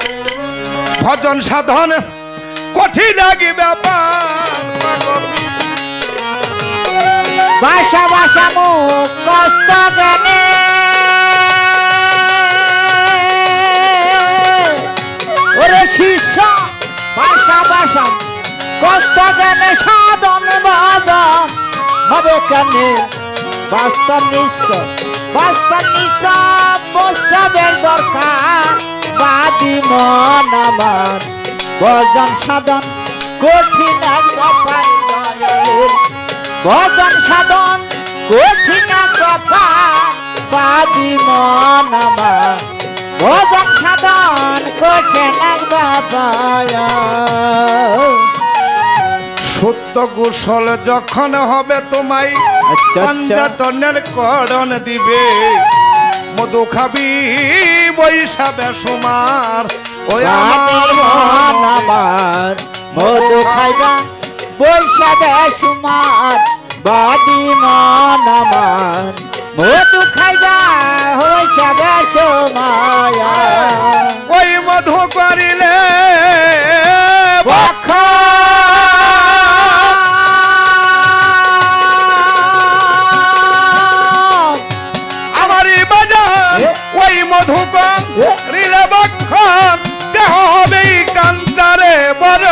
ভজন সাধন কঠিন লাগে ব্যাপার পাগল। ভাষা ভাষা মুখ কষ্ট জ্ঞানে ওরে শিষ্য ভাষা ভাষা কষ্ট জ্ঞানে সাধন বাদন হবে কেনে বাস্তনিষ্ঠ বৈষ্ণবের দরকার বাদি মন আমার ভজন সাধন কঠিন এক ব্যাপার দয়ালের ভজন সাধন কঠিন এক ব্যাপার বাদি মন আমার ভজন সাধন কঠিন এক ব্যাপার সত্য গোসল যখন হবে তোমায় আচ্ছা। পঞ্চতনের করণ দিবে মধু খাবি বৈশাবে সুমার ওই আমার মন মন আমার মধু খাইবা বৈশাখে সুমার বাদি মন আমার মধু খাইবা বৈশাখে সুমার ওই মধু করিলে বক্ষ আমারই বাজার ওই মধু করিলে বক্ষণ দেহ হবে কান্তারে বড়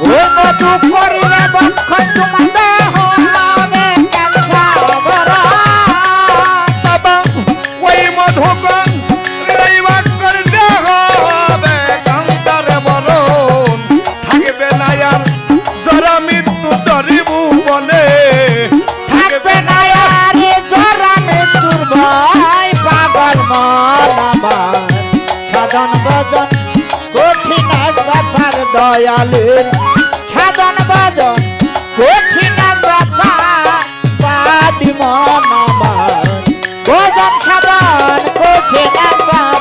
ওই মধু করিলে বক্ষ তোমার দেহ হবে ক্যান্সার বড় বাবা ওই মধু করিলে বক্ষণ দেহ হবে কান্তারে বড় থাকবে না আর যারা মৃত্যু ডরিবু বলে থাকবে না আরে জরা মৃত্যুর ভয় পাগল মন আমার সাধন ভজন কঠিন ব্যাপার দয়ালের সাধন ভজন কঠিন ব্যাপার বাদি মন আমার ভজন সাধন কঠিন ব্যাপার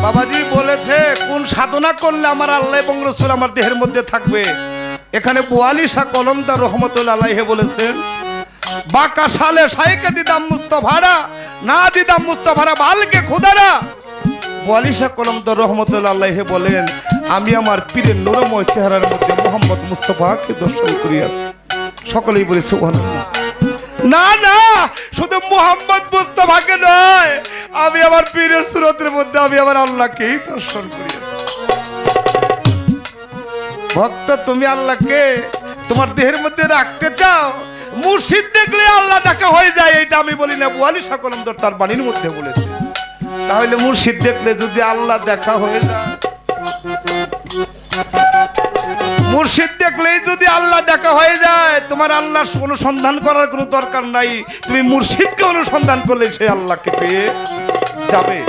বাবাজি বলেছে কোন সাধনা করলে আমার আল্লাহ এবং রসুল আমার দেহের মধ্যে থাকবে এখানে বোয়ালি শাহ কলমদার রহমতুল্লাহ আলাইহি বলেছেন বাঁকা সালে সাইকে দিদাম মুস্তফারা না দিদাম মুস্তফারা বালকে খুদারা বোয়ালি শাহ কলমদার রহমতুল্লাহ আলাইহি বলেন আমি আমার পীরের নূরময় চেহারার মধ্যে মোহাম্মদ মুস্তফাকে দর্শন করিয়াছি সকলেই বলে সুবহানাল্লাহ না না শুধু মোহাম্মদ মুস্তফাকে নয় আমি আমার পীরের সুরতের মধ্যে আমি আমার আল্লাহকেই দর্শন করিয়াছি ভক্ত তুমি আল্লাহকে তোমার দেহের মধ্যে রাখতে চাও মুর্শিদ দেখলে আল্লাহ দেখা হয়ে যায় এটা আমি বলি না বোয়ালি শাহ কলমদার তার বাণীর মধ্যে বলেছে তাহলে মুর্শিদ দেখলে যদি আল্লাহ দেখা হয়ে যায় মুর্শিদ দেখলেই যদি আল্লাহ দেখা হয়ে যায় তোমার আল্লাহর অনুসন্ধান করার কোনো দরকার নাই তুমি মুর্শিদকে অনুসন্ধান করলে সে আল্লাহকে পেয়ে যাবে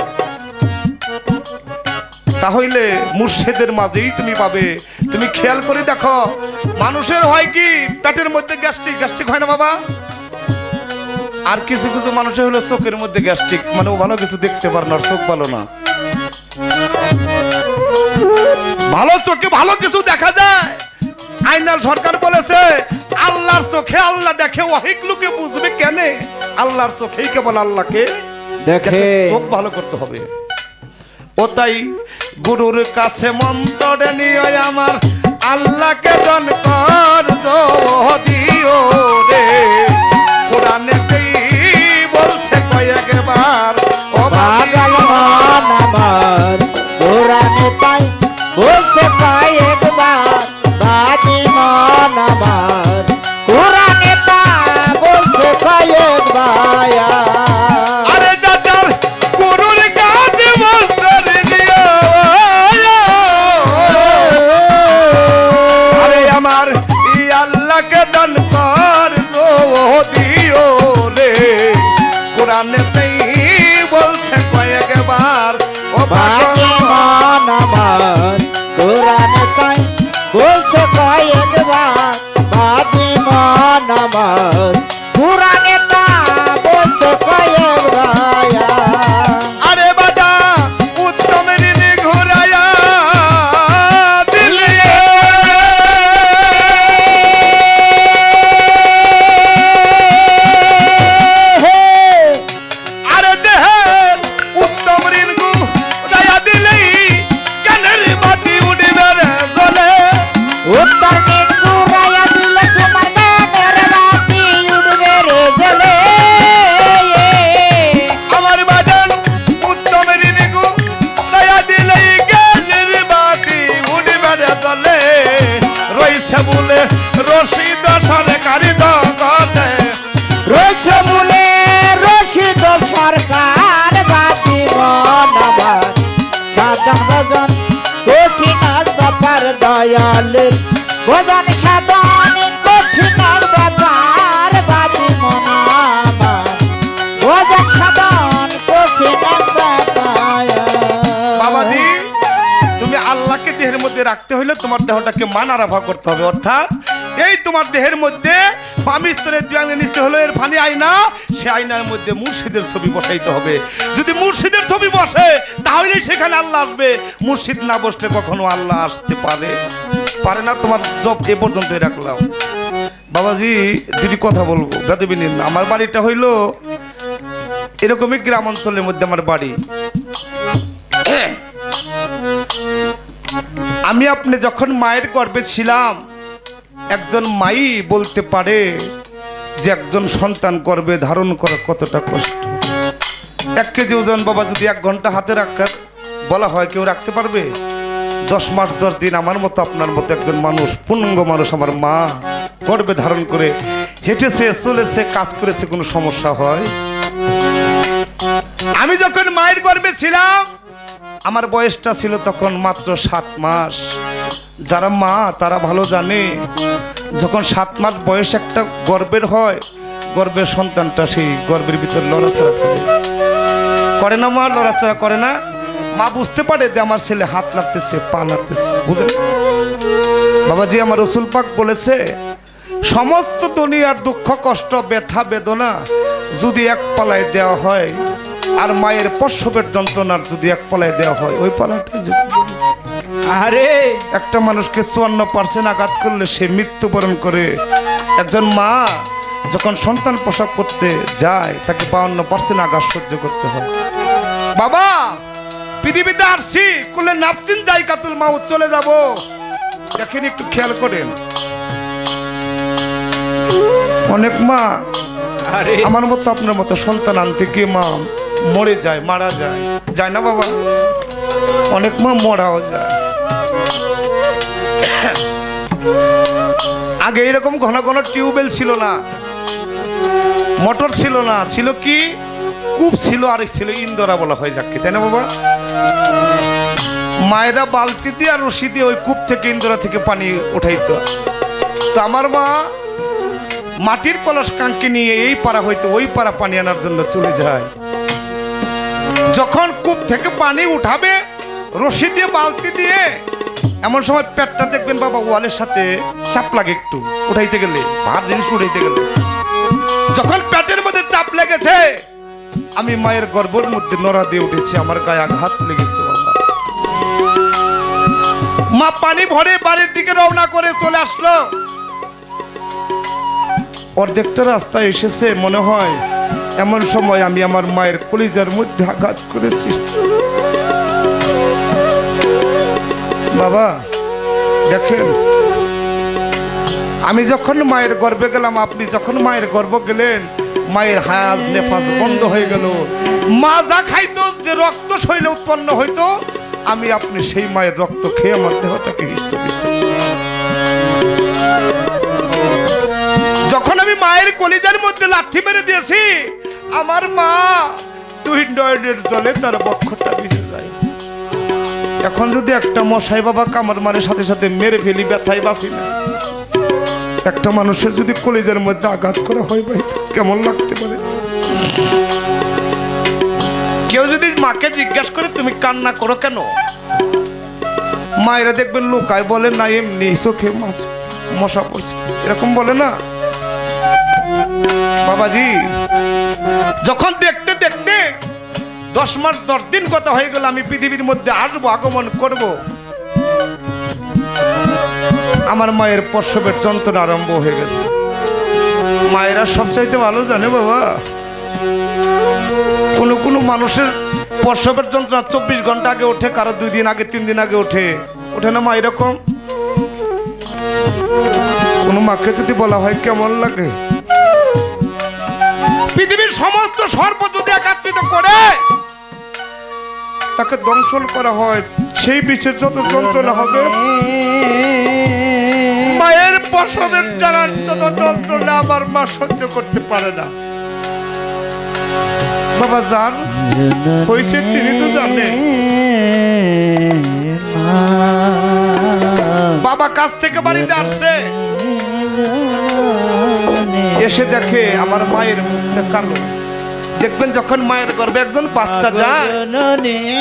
তাহলে মুর্শিদের মাঝেই তুমি পাবে তুমি খেয়াল করে দেখো মানুষের হয় কি পেটের মধ্যে গ্যাস্ট্রিক হয় না বাবা আর কিছু কিছু মানুষের হলো চোখের মধ্যে গ্যাস্ট্রিক মানে ও ভালো কিছু দেখতে পারে না আর চোখ ভালো না ভালো চোখে ভালো কিছু দেখা যায় আইনাল সরকার বলেছে আল্লাহর চোখে আল্লাহ দেখে ওহিগুলোকে বুঝবে কেন আল্লাহর চোখেই কেবল আল্লাহকে দেখে চোখ ভালো করতে হবে ও তাই গুরুর কাছে মন্ত্র নিয়ে আমার আল্লাহকে জন কর দিও রে কোরআনেতেই বলছে কয়েকবার ও পাগল মন আমার কোরআনে তাই বলছে কয়েকবার বাদি মন আমার কোরআনে তাই বলছে কয়েকবার আরে যাদের গুরুর কাছে মন্ত্র নিয়ে আরে আমার ই আল্লাহকে দান কর দিও রে কোরআনেতেই বলছে কয়েকবার ও বাদি মন আমার কোরআনে তাই বলছে কয়েকবার বাদি মন আমার কোরআনে তাই বলছে কয়েকবার আরে বাদা উত্তম ঋণী ঘুরাইয়া দিলে আরে দেহে উত্তম ঋণ ঘুরাইয়া দিলেই কেনের বাতি উঠিবে রে জ্বলে উত্তর দিন ঘুরাইয়া দিলে তোমার গানের বাতি উঠবে রে জ্বলে আমার বাজান উত্তম ঋণী ঘুরাইয়া দিলেই কেনের বাতি উঠিবে রে জ্বলে রইছে বলে রশিদ সরকারি জগতে রয়েছে বলে রশিদ সরকার বাতি মন আমার সাধন ভজন কঠিন ব্যাপার দয়ালের ভজন সাধন কঠিন ব্যাপার বাতি মন আমার ভজন সাধন কঠিন ব্যাপার বাবাজি তুমি আল্লাহকে দেহের মধ্যে রাখতে হইলে তোমার দেহটাকে মান আরাফা করতে হবে, অর্থাৎ এই তোমার দেহের মধ্যে বামি স্তরের দুয়াঙ্গে নিচে হলো এর ফানি আয়না, সে আয়নার মধ্যে মুর্শিদের ছবি বসাইতে হবে। যদি মুর্শিদের ছবি বসে তাহলে সেখানে আল্লাহ আসবে, মুর্শিদ না বসলে কখনো আল্লাহ আসতে পারে না। তোমার জব এ পর্যন্তই রাখলাম। বাবাজি দুটি কথা বলবো, বেদবি নিন। আমার বাড়িটা হইলো এরকমই গ্রাম অঞ্চলের মধ্যে আমার বাড়ি। আমি আপনি যখন মায়ের গর্ভে ছিলাম, একজন মাই বলতে পারে যে একজন সন্তান গর্ভে ধারণ করা কতটা কষ্ট। 1 কেজি ওজন বাবা যদি 1 ঘন্টা হাতে রাখার বলা হয়, কেউ রাখতে পারবে? 10 মাস 10 দিন আমার মতো আপনার মতো একজন মানুষ, পূর্ণাঙ্গ মানুষ, আমার মা গর্ভে ধারণ করে হেঁটেছে, চলেছে, কাজ করেছে, কোনো সমস্যা হয়? আমি যখন মায়ের গর্ভে ছিলাম আমার বয়সটা ছিল তখন মাত্র 7 মাস। যারা মা তারা ভালো জানে, যখন 7 মাস বয়স একটা গর্ভের হয়, গর্ভের সন্তানটা সেই গর্ভের ভিতর লড়াচড়া করে না মা? লড়াচড়া করে না? মা বুঝতে পারে যে আমার ছেলে হাত লাগতেছে, পা লাগতেছে, বুঝলেন বাবাজি? আমার রসুল পাক বলেছে, সমস্ত দুনিয়ার দুঃখ কষ্ট ব্যথা বেদনা যদি এক পালায় দেওয়া হয়, আর মায়ের প্রসবের যন্ত্রণার যদি এক পালায় দেওয়া হয়, ওই পালাটাই আরে একটা মানুষকে 54% আঘাত করলে সে মৃত্যুবরণ করে। একজন মা যখন সন্তান প্রসব করতে যায় তাকে 52% আঘাত সহ্য করতে হয়। বাবা পৃথিবীতে আসছি কুলে নাফসিন জায়গাতুল মাউত, চলে যাব। দেখেন একটু খেয়াল করেন, অনেক মা আরে আমার মতো আপনার মতো সন্তান আনতে গিয়ে মা মরে যায়, মারা যায় না বাবা? অনেক মা মরাও যায়। আগে এরকম ঘন ঘন টিউবওয়েল ছিল না, মোটর ছিল না, ছিল কি কূপ ছিল, আর ছিল ইন্দোরা বলা হয় যাকে, তাই না বাবা? মায়েরা বালতি দিয়ে আর রশি দিয়ে ওই কূপ থেকে ইন্দোরা থেকে পানি উঠাইতো। তো আমার মা মাটির কলস কাঙ্কি নিয়ে এই পাড়া হইতে ওই পাড়া পানি আনার জন্য চলে যায়। যখন কূপ থেকে পানি উঠাবে রশি দিয়ে বালতি দিয়ে, এমন সময় পেটটা দেখবেন বাবা ওয়ালের সাথে চাপ লাগে একটু উঠাইতে গেলে, ভার জিনিস উঠাইতে গেলে। যখন পেটের মধ্যে চাপ লেগেছে, আমি মায়ের গর্ভের মধ্যে নড়া দিয়ে উঠেছি, আমার গায়ে আঘাত লেগেছে বাবা। মা পানি ভরে বাড়ির দিকে রওনা করে চলে আসলো। অর্ধেকটা রাস্তা এসেছে মনে হয়, এমন সময় আমি আমার মায়ের কলিজার মধ্যে আঘাত করেছি। বাবা দেখেন, আমি যখন মায়ের গর্ভে গেলাম, আপনি যখন মায়ের গর্ভ গেলেন, মায়ের হায়াজ নেফাজ বন্ধ হয়ে গেল। মা যা খাইতো, যে রক্ত শৈলে উৎপন্ন হইতো, আমি আপনি সেই মায়ের রক্ত খেয়ে আমার দেহটাকে হৃষ্টপুষ্ট। যখন আমি মায়ের কলিজার মধ্যে লাথি মেরে দিয়েছি, আমার মা 2 নয়নের জলে তার বক্ষটা ভিজে যায়। এখন যদি একটা মশাই বাবা কামড় মারে সাথে সাথে মেরে ফেলি, ব্যথায় বাঁচি না। একটা মানুষের যদি কলিজার মধ্যে আঘাত করা হয় ভাই, কেমন লাগতে পারে? কেউ যদি মাকে জিজ্ঞাসা করে তুমি কান্না করো কেন, মায়েরা দেখবেন লোকায় বলে না এমনি চোখে মশা পড়ছে, এরকম বলে না বাবাজি? যখন দেখতে দেখতে 10 মাস 10 দিন কথা হয়ে গেল, আমি পৃথিবীর মধ্যে আসবো, আগমন করব, আমার মায়ের প্রসবের যন্ত্রণা আরম্ভ হয়ে গেছে। মায়েরা সবচাইতে ভালো জানে বাবা, কোনো মানুষের প্রসবের যন্ত্রণা 24 ঘন্টা আগে ওঠে, কারো 2 দিন আগে 3 দিন আগে ওঠে না মা? এরকম কোনো মাকে যদি বলা হয় কেমন লাগে? পৃথিবীর সমস্ত সর্প যদি একত্রিত করে তাকে দংশন করা হয়, সেই বিষের যত যন্ত্রণা হবে, মায়ের প্রসবের জ্বালার যত যন্ত্রণা আমার মা সহ্য করতে পারে না। বাবা যান হয়েছে তিনি তো জানে। বাবা কাছ থেকে বাড়িতে আসছে, এসে দেখে আমার মায়ের মুখটা কালো। দেখবেন যখন মায়ের গর্ভে একজন বাচ্চা যায়,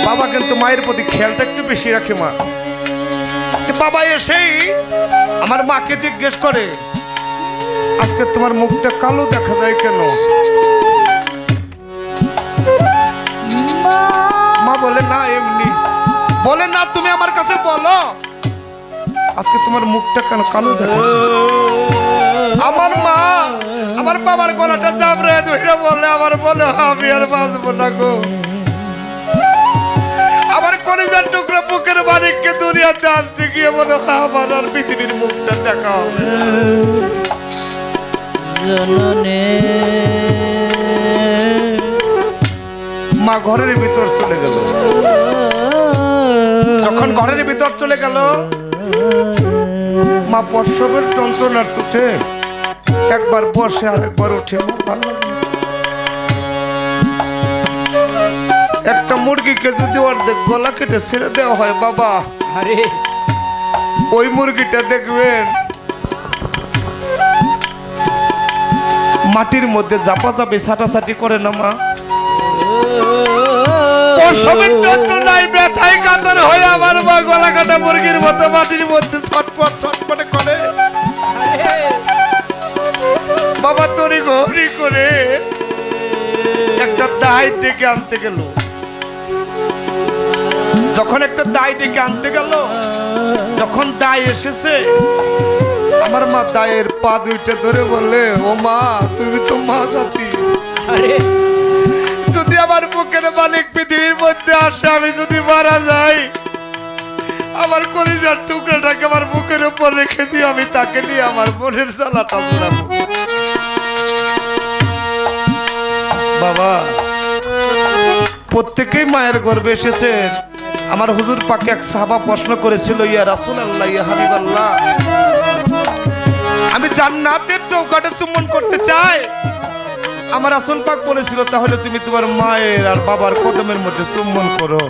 বাবা কিন্তু মায়ের প্রতি খেয়ালটা একটু বেশি রাখে। মা বাবা এসেই আমার মাকে জিজ্ঞেস করে, আজকে তোমার মুখটা কালো দেখা যায় কেন? মা বলে, না এমনি। বলে, না তুমি আমার কাছে বলো আজকে তোমার মুখটা কেন কালো দেখা যায়? আমার মা আমার বাবার গলাটা চাপড়ে ধরে বলে, আমার বলে আমি আর বাঁচবো না গো। আমার কলিজার টুকরা বুকের মালিককে দুনিয়াতে আনতে গিয়ে বলে, আমার আর পৃথিবীর মুখটা দেখা হবে। মা ঘরের ভিতর চলে গেল। যখন ঘরের ভিতর চলে গেল, মা প্রসবের যন্ত্রণার চোটে একবার বসে আর একবার উঠে। একটা মুরগিকে যদি অর্ধেক গলা কেটে ছেড়ে দেওয়া হয় বাবা, আরে ওই মুরগিটা দেখবেন মাটির মধ্যে জাপাজাপি ছাটাছাটি করে না মা। প্রসবের যন্ত্রণায় ব্যথায় কাতর হয়ে আমার মা গলা কাটা মুরগির মতো মাটির মধ্যে ছটপট ছটপটে করে। বাবা তরি ঘড়ি করে একটা দায় ডেকে আনতে গেল। যখন একটা দায় ডেকে আনতে গেল, যখন দায় এসেছে, আমার মা দায়ের পা দুইটা ধরে বলে, ও মা তুমি তো মা জাতি, যদি আমার বুকের মালিক পৃথিবীর মধ্যে আসে, আমি যদি মারা যাই, আমার কলিজার টুকরাটাকে আমার বুকের উপর রেখে দিয়ে আমি তাকে নিয়ে আমার মনের জ্বালাটা জোড়াবো। বাবা প্রত্যেকেই মায়ের গর্ভে এসেছেন। আমার হুজুর পাকে এক সাহাবা প্রশ্ন করেছিল, ইয়া রাসূলুল্লাহ, ইয়া হাবিবাল্লাহ, আমি জান্নাতের চৌকাঠে চুম্বন করতে চাই। আমার রাসূল পাক বলেছিল, তাহলে তুমি তোমার মায়ের আর বাবার কদমের মধ্যে চুম্বন করো।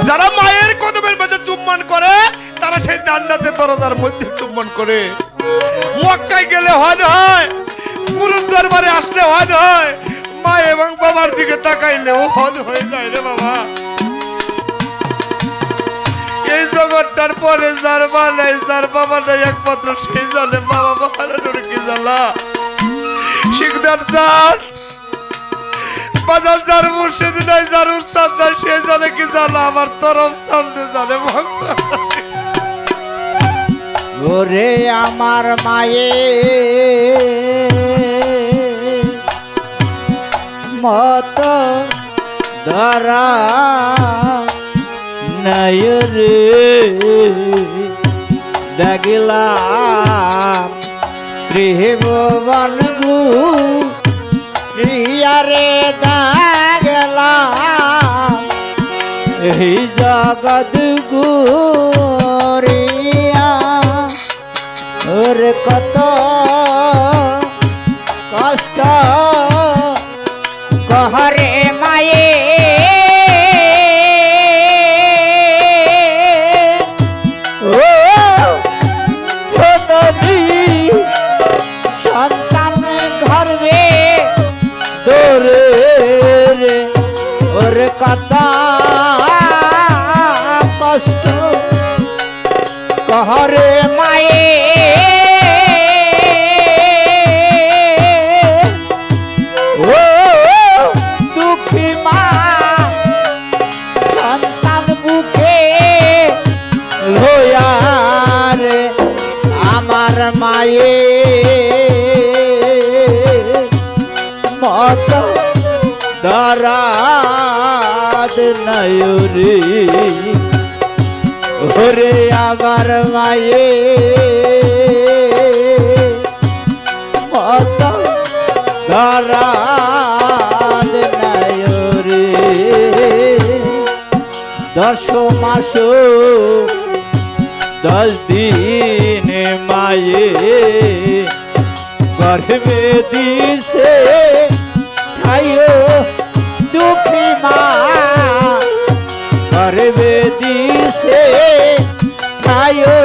যারা মায়ের কদমের মধ্যে চুম্বন করে তারা সেই জান্নাতের দরজার মধ্যে চুম্বন করে। মক্কায় গেলে হজ হয়, গুরুর দরবারে আসলে হজ হয়, মা এবং বাবার দিকে তাকাইলেও হজ হয়ে যায় রে বাবা। এই জগৎটার পরে যার মা নাই, যার বাবা নাই, একমাত্র সেই জানে বাবা বাবার কি জ্বালা। শিকদার যার বাজার, যার মুর্শিদ নাই, যার উস্তাদ নাই, সে জানে কি জ্বালা। আমার তরফ চান্দে জানে ওরে আমার মায়ে মত ধরা নাই রে, দেখলাম ত্রিভুবন গু প্রিয়ারে দেখলাম এই জগৎ গুরিয়া। ওর কত কষ্ট কহরে মায়ে ও জননী সন্তান গর্ভে দরে রে, ওর কত কষ্ট কহরে মায়ে ও দুঃখী মা সন্তান বুকে লয়ার আমার মায়ে মত দরাদ নয়রে। ওরে আমার মায়ে মত দরাদ নয়রে। 10 মাস 10 দিন মায়ে গর্ভে দিছে খাইও দুঃখী মা গর্ভে দিছে খাইও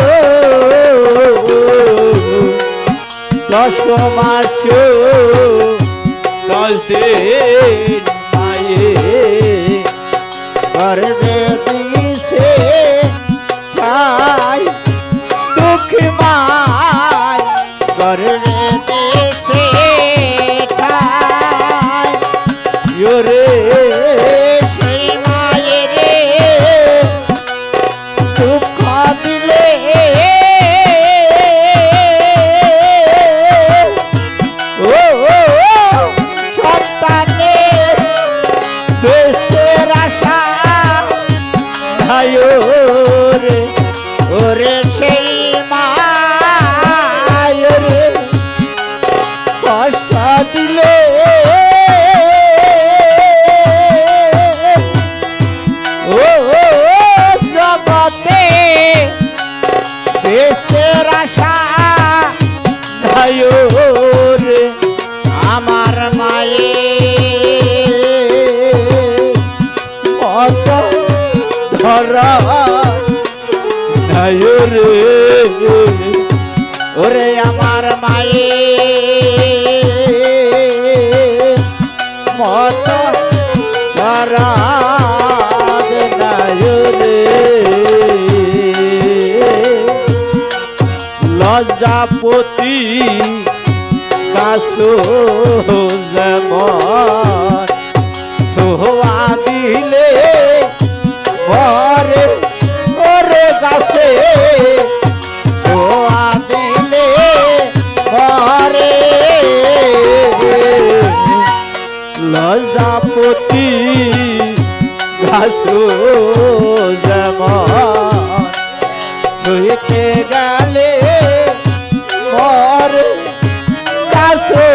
10 মাস 10 দিন মায়ে গর্ভে দিছে খাই দিলে ও জগতে বেশের আশা নাই রে আমার মায়ে অত ধরা নাই রে ওরে আমার মায়ে মত ধরা নাই রে লজ্জাপতি কাছো যেমন সোহা দিলে মরে ওরে গাছে সোহা দিলে মরে লজ্জাপতি গাছো যেমন সইতে গেলে মরে গাছো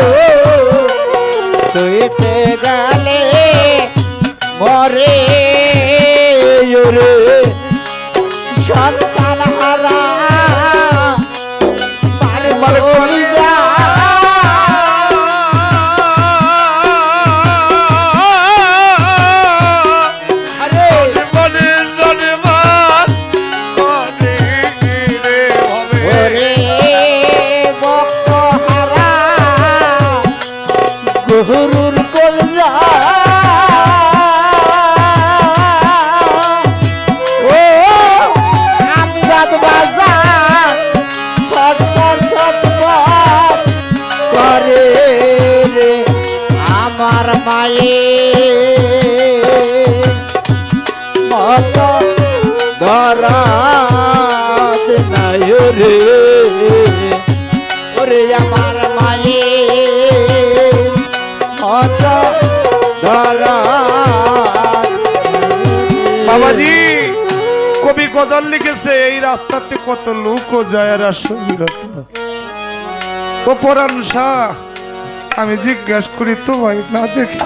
সইতে গেলে মরে রে সন্তান হারা পারবার কলিজা আরে ওরে বক্ত হারা গরুর কলিজা ও আমজাদ বাজার ছটপট ছটপট করে রে আমার মায়ে মত ধরাত নাই রে ওরে আমার মায়ে মত ধরাত বাবাজি কবি গজল লিখেছে এই রাস্তাতে কত লোক যায় আর সুবিরত ও পরাণ শাহ আমি জিজ্ঞাসা করি তো ভাই না দেখি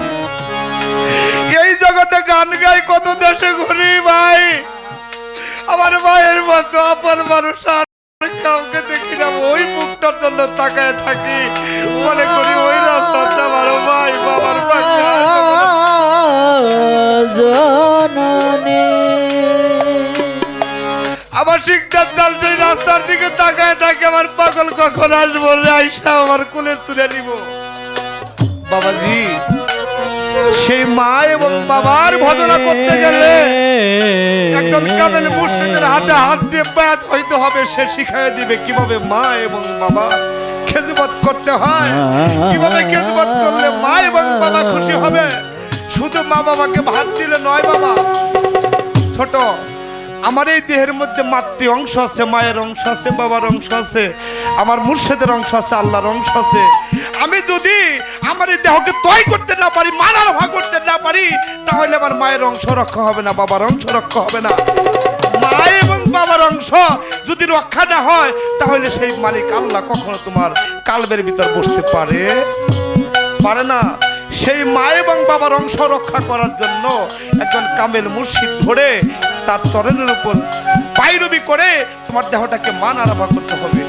এই জগতে গান গাই কত দেশে ঘুরি ভাই আমার ভাইয়ের মতো আপন মানুষ আর কাউকে দেখি না ওই মুখটার জন্য তাকায় থাকি মনে করি ওই রাস্তাতে আমার ভাই বাবার বাচ্চা আমার শিকদার চাল সেই রাস্তার দিকে তাকায় থাকে আমার পাগল কখন আসবো আইসা আমার কোলে তুলে নিব বাবাজি সেই মা এবং বাবার ভজনা করতে গেলে একজন কামেল মুর্শিদের হাতে হাত দিয়ে বায়াত হইতে হবে সে শিখাইয়া দিবে কিভাবে মা এবং বাবা খেদমত করতে হয় কিভাবে খেদমত করলে মা এবং বাবা খুশি হবে শুধু মা বাবাকে ভাত দিলে নয় বাবা ছোট আমার এই দেহের মধ্যে মাতৃ অংশ আছে মায়ের অংশ আছে বাবার অংশ আছে আমার মুর্শিদের অংশ আছে আল্লাহর অংশ আছে আমি যদি আমার এই দেহকে তয় করতে না পারি মানার ভাগ করতে না পারি তাহলে আমার মায়ের অংশ রক্ষা হবে না বাবার অংশ রক্ষা হবে না মা এবং বাবার অংশ যদি রক্ষা না হয় তাহলে সেই মালিক আল্লাহ কখনো তোমার কালবের ভিতর বসতে পারে না সেই মা এবং বাবার অংশ রক্ষা করার জন্য একজন কামেল মুর্শিদ ধরে তার চরণের উপর পায়রবি করে তোমার দেহটাকে মান আরাধনা করতে হবে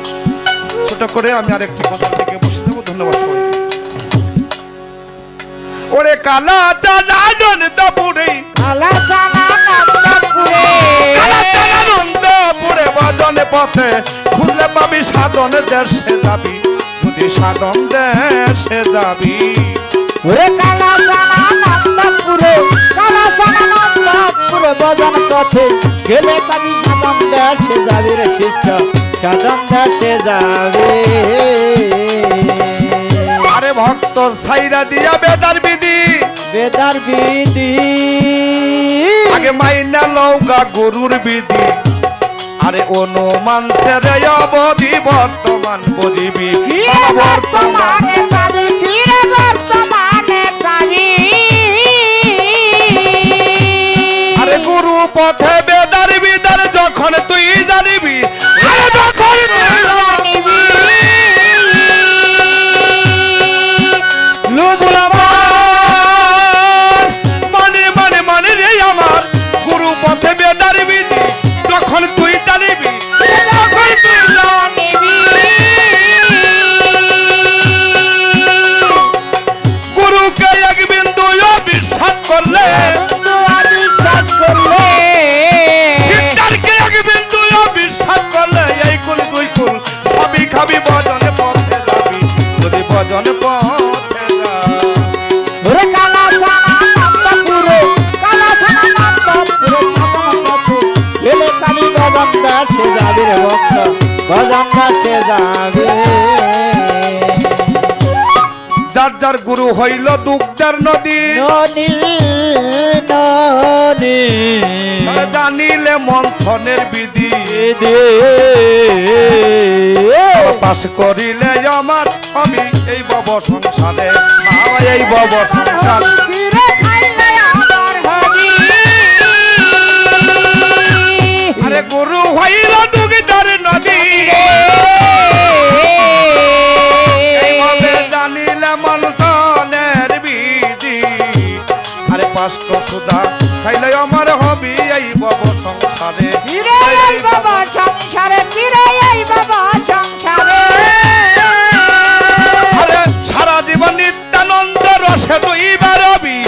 ছোট করে আমি আরেকটি কথা থেকে বসে দেবো ধন্যবাদ সবাইকে ওরে কালা জানানন্দপুরে কালা জানানন্দপুরে কালা জানানন্দপুরে ভজনে পথে খুঁজলে পাবি সাধন দেশে যাবি যদি সাধন দেশে যাবি ওরে কালা জানানন্দপুরে ভজন পথে গেলে পাবি সাধন দেশে যাবি রে শিষ্য সাধন দেশে যাবে আরে ভক্ত ছাইরা দিয়া বেদার বিধি আগে মাইনা লৌকা গরুর বিধি আরে অনুমান সেরে অবধি বর্তমান বুঝিবি বর্তমানে পাবি কি রে বর্তমানে পাবি আরে গুরু পথে বেদার বিদার যখন তুই জানিবি আরে যখন তুই জানিবি যাবে রে ভক্ত ভজন দাসে যাবে যার যার গুরু হইল দুঃখের নদী ননি ননি তারা জানিলে মন্থনের বিধি পাশ করিলে আমার আমি এই বব সংসারে এই বব সংসার আরে গুরু হইল দুঃখের নদী এইভাবে জানিলে মন্থনের বিধি আরে পাশ সুধা খাইলে আমার হবি এই বব সংসারে এই বাবা সংসারে ফিরে এই বাবা সংসারে আরে সারা জীবন নিত্যানন্দ রসে দুইবার রবি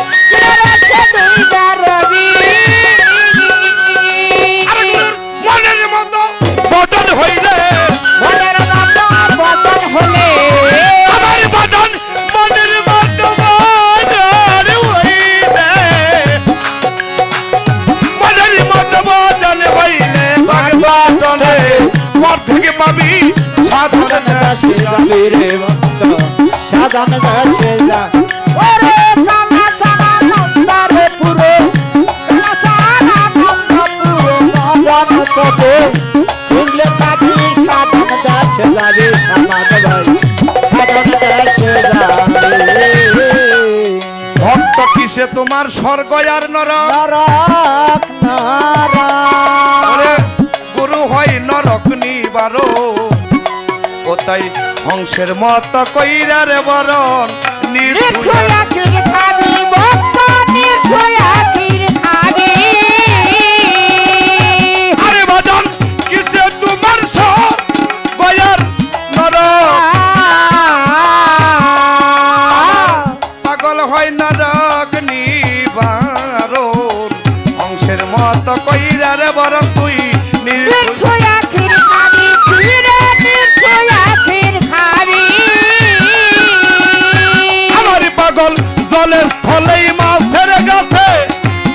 আরে গুরুর মনের মতো বচন হইলে মনের মতো বদন হলে আমার বচন মনের মতো বচন হইলে মনের মতো বচন হইলে ভগবানে মর থেকে পাবি সাধন দাস যাবে রে ভক্ত সাধন দাসে যা ওরে কামনা ছাড়া নন্দারে পুরো কামনা ছাড়া নন্দ পুরো মদন কবে বুঝলে পাবি সাধন দাসে যাবে সমাজ ভাই সাধন দাসে যাবে ভক্ত কিসে তোমার স্বর্গ আর নরক নরক নরক ওরে গুরু হয় নরক নিবারো ও তাই হংসের মত কইরার বরণ নির্ভুয়া নির্ভয়া কির খাবি ভক্ত নির্ভয়া কির খাবি আরে ভজন কিসে তোমার স্বর্গ আর নরক পাগল হয় নরক নিবারণ হংসের মত কইরার বরণ তুই নির্ভুয়া নির্ভয়া কির খাবি কিরে নির্ভয়া কির খাবি আমার পাগল জলে স্থলেই মাছের গাছে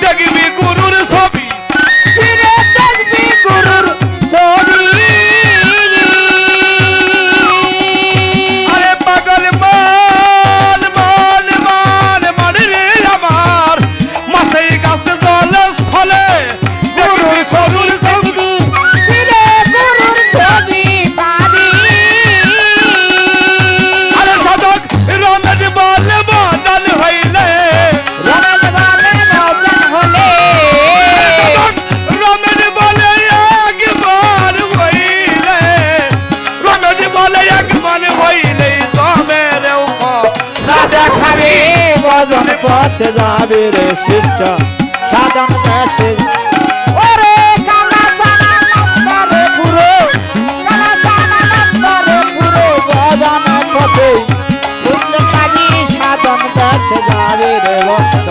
দেখবি গুরুর ছবি কিরে দেখবি গুরুর ছবি আরে পাগল মান মান মান মান রে আমার মাছের গাছে জলে স্থলে দেখবি গুরুর ছবি কিরে গুরুর ছবি পাবি আরে সাধক রমেশ বলে বদল হইলে রমেশ বলে ভজন হলে সাধক রমেশ বলে একবার হইলে রমেশ বলে একবার হইলে জমেরেও রাজা খাবে ভজন পথে যাবে রে শিষ্য সাধন দাসে ওরে কামনা চানা নন্দরে পুরো কামনা চানা নন্দরে পুরো ভজন পথে বুঝলে পাবি সাধন দাসে যাবে রে ভক্ত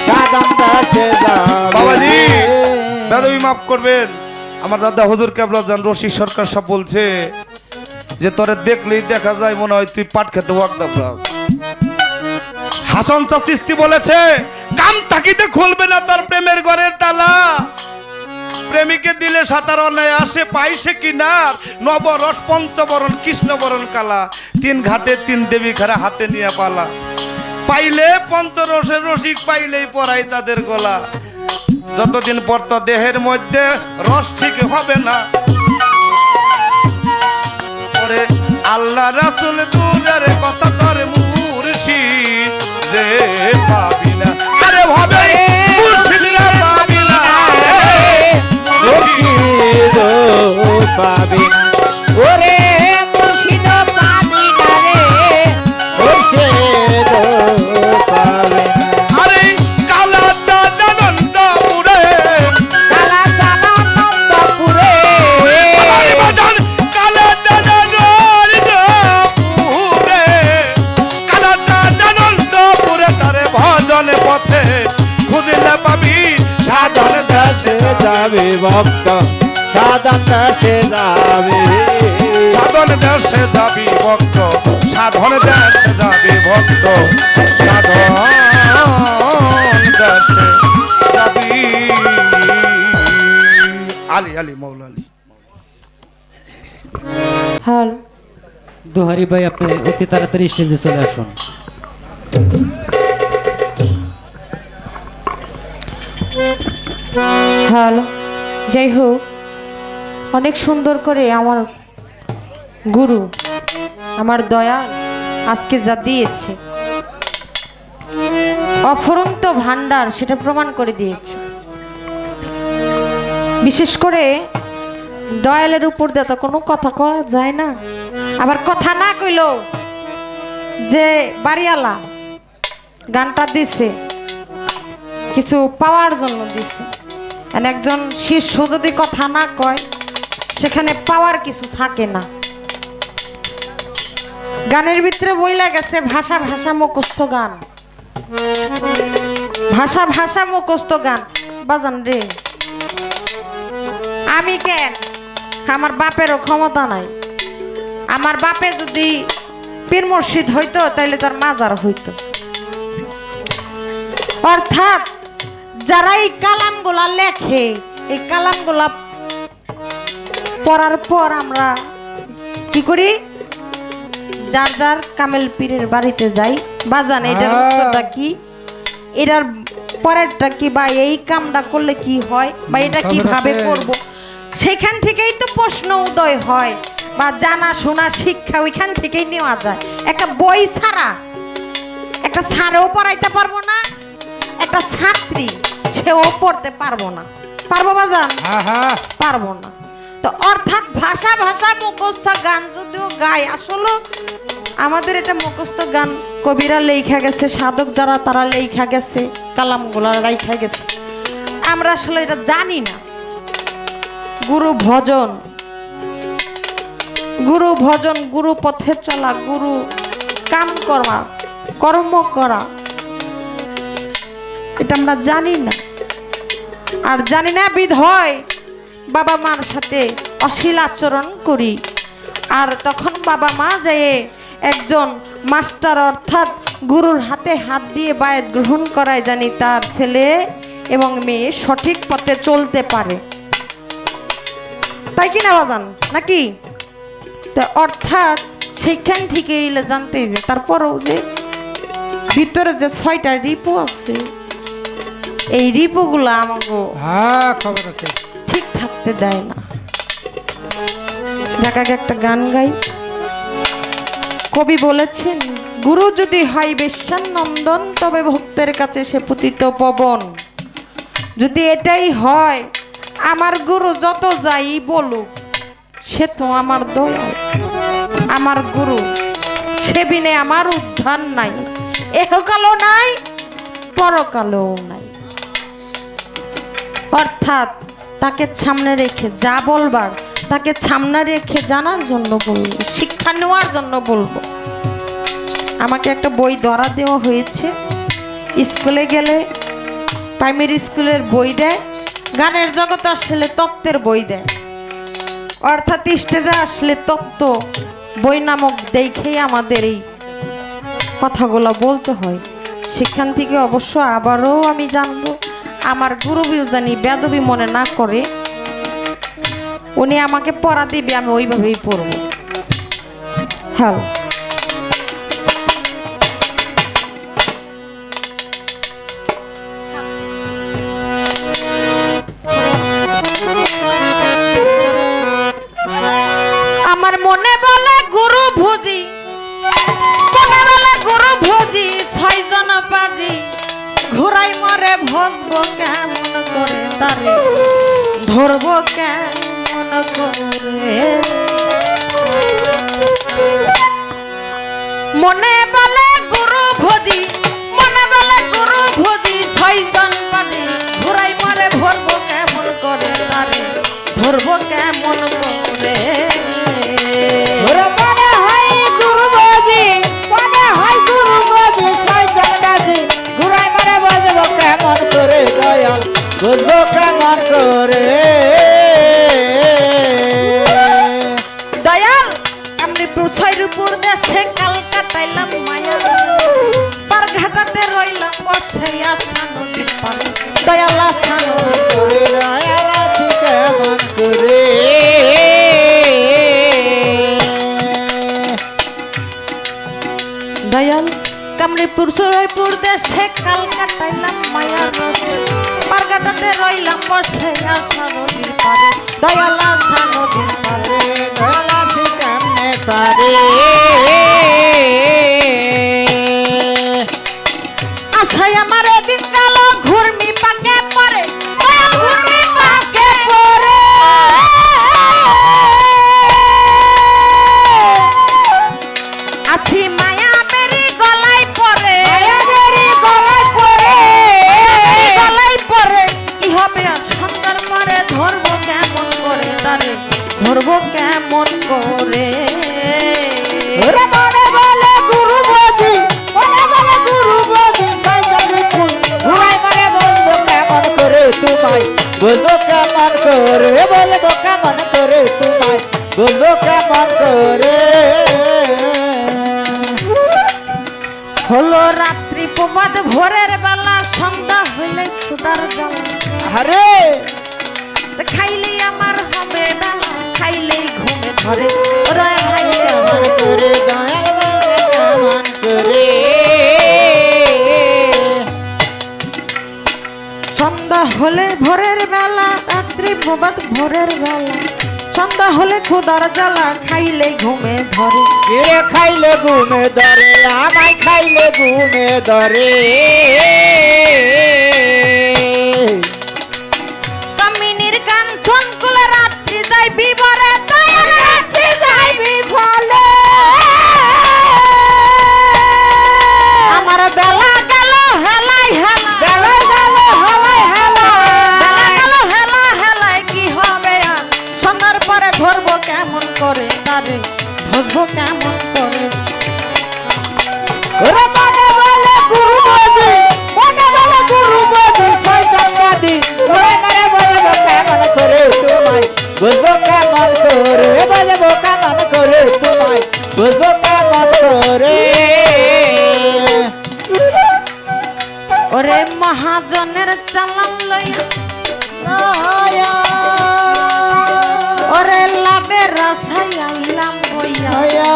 সাধন দাসে যাবে বাবাজি বেদবি মাফ করবেন আমার দাদা হুজুর কেবলা জান রশিদ সরকার সব বলছে যে তোরে দেখলেই দেখা যায় মনে হয় তুই পাট খেতে ওয়াকদা প্লাস হাসান চিস্তি বলেছে কাম তাকিতে খুলবে না তার প্রেমের ঘরের তালা প্রেমিকে দিলে সাতার অনায় আসে পাইছে কিনার নবরস পঞ্চবরণ কৃষ্ণবরণ কালা তিন ঘাটে তিন দেবী খারা হাতে নিয়ে পালা পাইলে পঞ্চরসের রসিক পাইলেই পরাই তাদের গলা যতদিন পর তো দেহের মধ্যে রস ঠিক হবে না পরে আল্লাহ রাসূল দূরের কথা তোর মুর্শিদ রে পাবি না আরে ভাবে মুর্শিদ রে পাবি না মুর্শিদ পাবি না ওরে মুর্শিদ পাবি না রে মুর্শিদ পাবি না আরে কালা চাঁদানন্দপুরে কালা চানা নন্দপুরে আরে বাজান কালা চাঁদানন্দপুরে কালা চাঁদানন্দপুরে তারে ভজন পথে খুঁজলে পাবি সাধন দাসে যাবে ভক্ত সাধন দাসে যাবে সাধন দেশে যাবি ভক্ত সাধন দেশে যাবি ভক্ত সাধন দেশে যাবি আলী আলী মৌলা আলী দোহারি ভাই আপনি অতি তাড়াতাড়ি স্টেজে চলে আসুন। হ্যালো, যাই হোক, অনেক সুন্দর করে আমার গুরু, আমার দয়াল আজকে যা দিয়েছে অফুরন্ত ভান্ডার, সেটা প্রমাণ করে দিয়েছে। বিশেষ করে দয়ালের উপর দিয়ে তো কোনো কথা কওয়া যায় না। আবার কথা না কইল যে বাড়িওয়ালা গানটা দিছে কিছু পাওয়ার জন্য দিছে, আর একজন শিষ্য যদি কথা না কয় সেখানে পাওয়ার কিছু থাকে না। গানের ভিতরে বইলা গেছে ভাষা ভাষা মুখস্থ গান, ভাষা ভাষা মুখস্থ গান। বাজান রে, আমি কেন, আমার বাপেরও ক্ষমতা নাই। আমার বাপে যদি পীর মুর্শিদ হইতো তাইলে তার মাজার হইতো। অর্থাৎ যারা এই কালামগুলা লেখে, এই কালামগুলা পড়ার পর আমরা কি করি, যার যার কামেল পীরের বাড়িতে যাই। বাজান এটার উত্তরটা কি, এটার পরেরটা কি, বা এই কামটা করলে কি হয়, বা এটা কিভাবে করব, সেখান থেকেই তো প্রশ্ন উদয় হয়, বা জানা শোনা শিক্ষা ওইখান থেকেই নেওয়া যায়। একটা বই ছাড়া একটা ছাড়েও পড়াইতে পারবো না, একটা ছাত্রী সেও পড়তে পারবো না। পারবো বাজান? পারবো না। তো অর্থাৎ ভাষা ভাষা মুখস্থ গান যদিও গাই, আসলে আমাদের এটা মুখস্থ গান কবিরা লেখা গেছে, সাধক যারা তারা লেখা গেছে, কালামগুলা রাইখা গেছে, আমরা আসলে এটা জানি না। গুরু ভজন, গুরু ভজন, গুরু পথে চলা, গুরু কাম করা, কর্ম করা, এটা আমরা জানি না। আর জানি না বিধায় বাবা মার সাথে অশ্লীল আচরণ করি। আর তখন বাবা মা যেয়ে একজন মাস্টার অর্থাৎ গুরুর হাতে হাত দিয়ে বায়াত গ্রহণ করায়, জানি তার ছেলে এবং মেয়ে সঠিক পথে চলতে পারে। তাই কি না বাজান, নাকি? তো অর্থাৎ সেখান থেকে এলে জানতেই যে তারপরেও যে ভিতরে যে 6টা রিপু আছে, এই রিপুগুলো আমাকে খবর আছে ঠিক থাকতে দেয় না। যাকে একটা গান গাই, কবি বলেছেন, গুরু যদি হয় বেশ্যানন্দন তবে ভক্তের কাছে সে পতিত পবন। যদি এটাই হয়, আমার গুরু যত যাই বলুক, সে তো আমার দয়াল, আমার গুরু, সে বিনে আমার উদ্ধার নাই, এহকালও নাই পরকালেও নাই। অর্থাৎ তাকে সামনে রেখে যা বলবার, তাকে সামনে রেখে জানার জন্য বলবো, শিক্ষা নেওয়ার জন্য বলবো। আমাকে একটা বই ধরা দেওয়া হয়েছে, স্কুলে গেলে প্রাইমারি স্কুলের বই দেয়, গানের জগতে আসলে তত্ত্বের বই দেয়। অর্থাৎ স্টেজে আসলে তত্ত্ব বই নামক দেখেই আমাদের এই কথাগুলো বলতে হয়। সেখান থেকে অবশ্য আবারও আমি জানবো, আমার গুরুবিও জানি বেদবি মনে না করে, উনি আমাকে পড়া দিবে, আমি ওইভাবেই পড়ব। হ্যাঁ, আমার মনে বলে গুরু ভুজি, মনে বলে গুরু ভুজি, 6 জন পাজি, ঘুরাই মরে ভজব কেমন করে, তারে ধরব কেমন করে। মনে বলে গুরু ভজি, মনে বলে গুরু ভজি, 6 জন পাজি, ঘুরাই মরে ভরব কেমন করে, তারে ধরব কেমন করে। মনে হয় গুরু ভজি, মনে হয় গুরু ভজি, 6 জন বাজি, ঘুরাই মারে বজবো কেমন করে, দয়াল বুঝবো কেমন করে। দয়াল, আমি প্রছয়ের উপর দেশে কাল কাটাইলাম মায়া, পার মিরপুর সুরইপুর দেশে কাল কাটাইলাম মায়ার রসে পারগাটাতে রইলাম বসে আশা নদীর পারে দয়াল আশা নদীর পারে দয়ালাসি কেমনে পারে আশায় আমার এদিন গেল ঘুরমি পাকে পরে দয়াল ঘুরমি পাকে পরে আছি মায়া মেরি গলায় পরে গলায় পরে কি হবে আর সন্ধ্যার পরে ধরবো কেমন করে তারে ধরবো কেমন করে ওরে মনে বলে গুরু বদি মনে বলে গুরু বদি সাইদারি ফুল ঘুরাই মারে বলবো কেমন করে তোমায় বলবো কেমন করে বলবো কেমন করে তোমায় বলবো কেমন করে হলো রাত্রি প্রভাত ভোরের বেলা সন্ধ্যা হইলে ক্ষুধার জ্বালা আরে খাইলেই আমার হবে বেলা খাইলেই ঘুমে ধরে ওরা খাইলে কেমন করে দয়াল বলে কেমন করে সন্ধ্যা হলে ভোরের বেলা রাত্রি প্রভাত ভোরের বেলা সন্ধ্যা হলে ক্ষুধার জ্বালা খাইলেই ঘুমে ধরে কিরে খাইলে ঘুমে ধরে আমায় খাইলে ঘুমে ধরে কামিনীর কাঞ্চন কুলে রাত্রি যাই বিবরে দয়াল রাত্রি যাই বিফলে আমার বেলা গেল হেলাই হেলা বেলা গেল হালাই হালাই বেলা গেল হেলা হেলায় কি হবে আর সন্ধ্যার পরে ধরবো কেমন করে তারে ধরবো কেমন করে ওরে মনে বলে গুরু বদি মনে বলে গুরু বদি শয়তান বদি ওরে মনে বলবো কেমন করে তোমায় বলবো কেমন করে বলবো কেমন করে তোমায় বলবো কেমন করে ওরে মহাজনের চালান লইয়া ওরে লাভের আশায় আইলাম হইয়া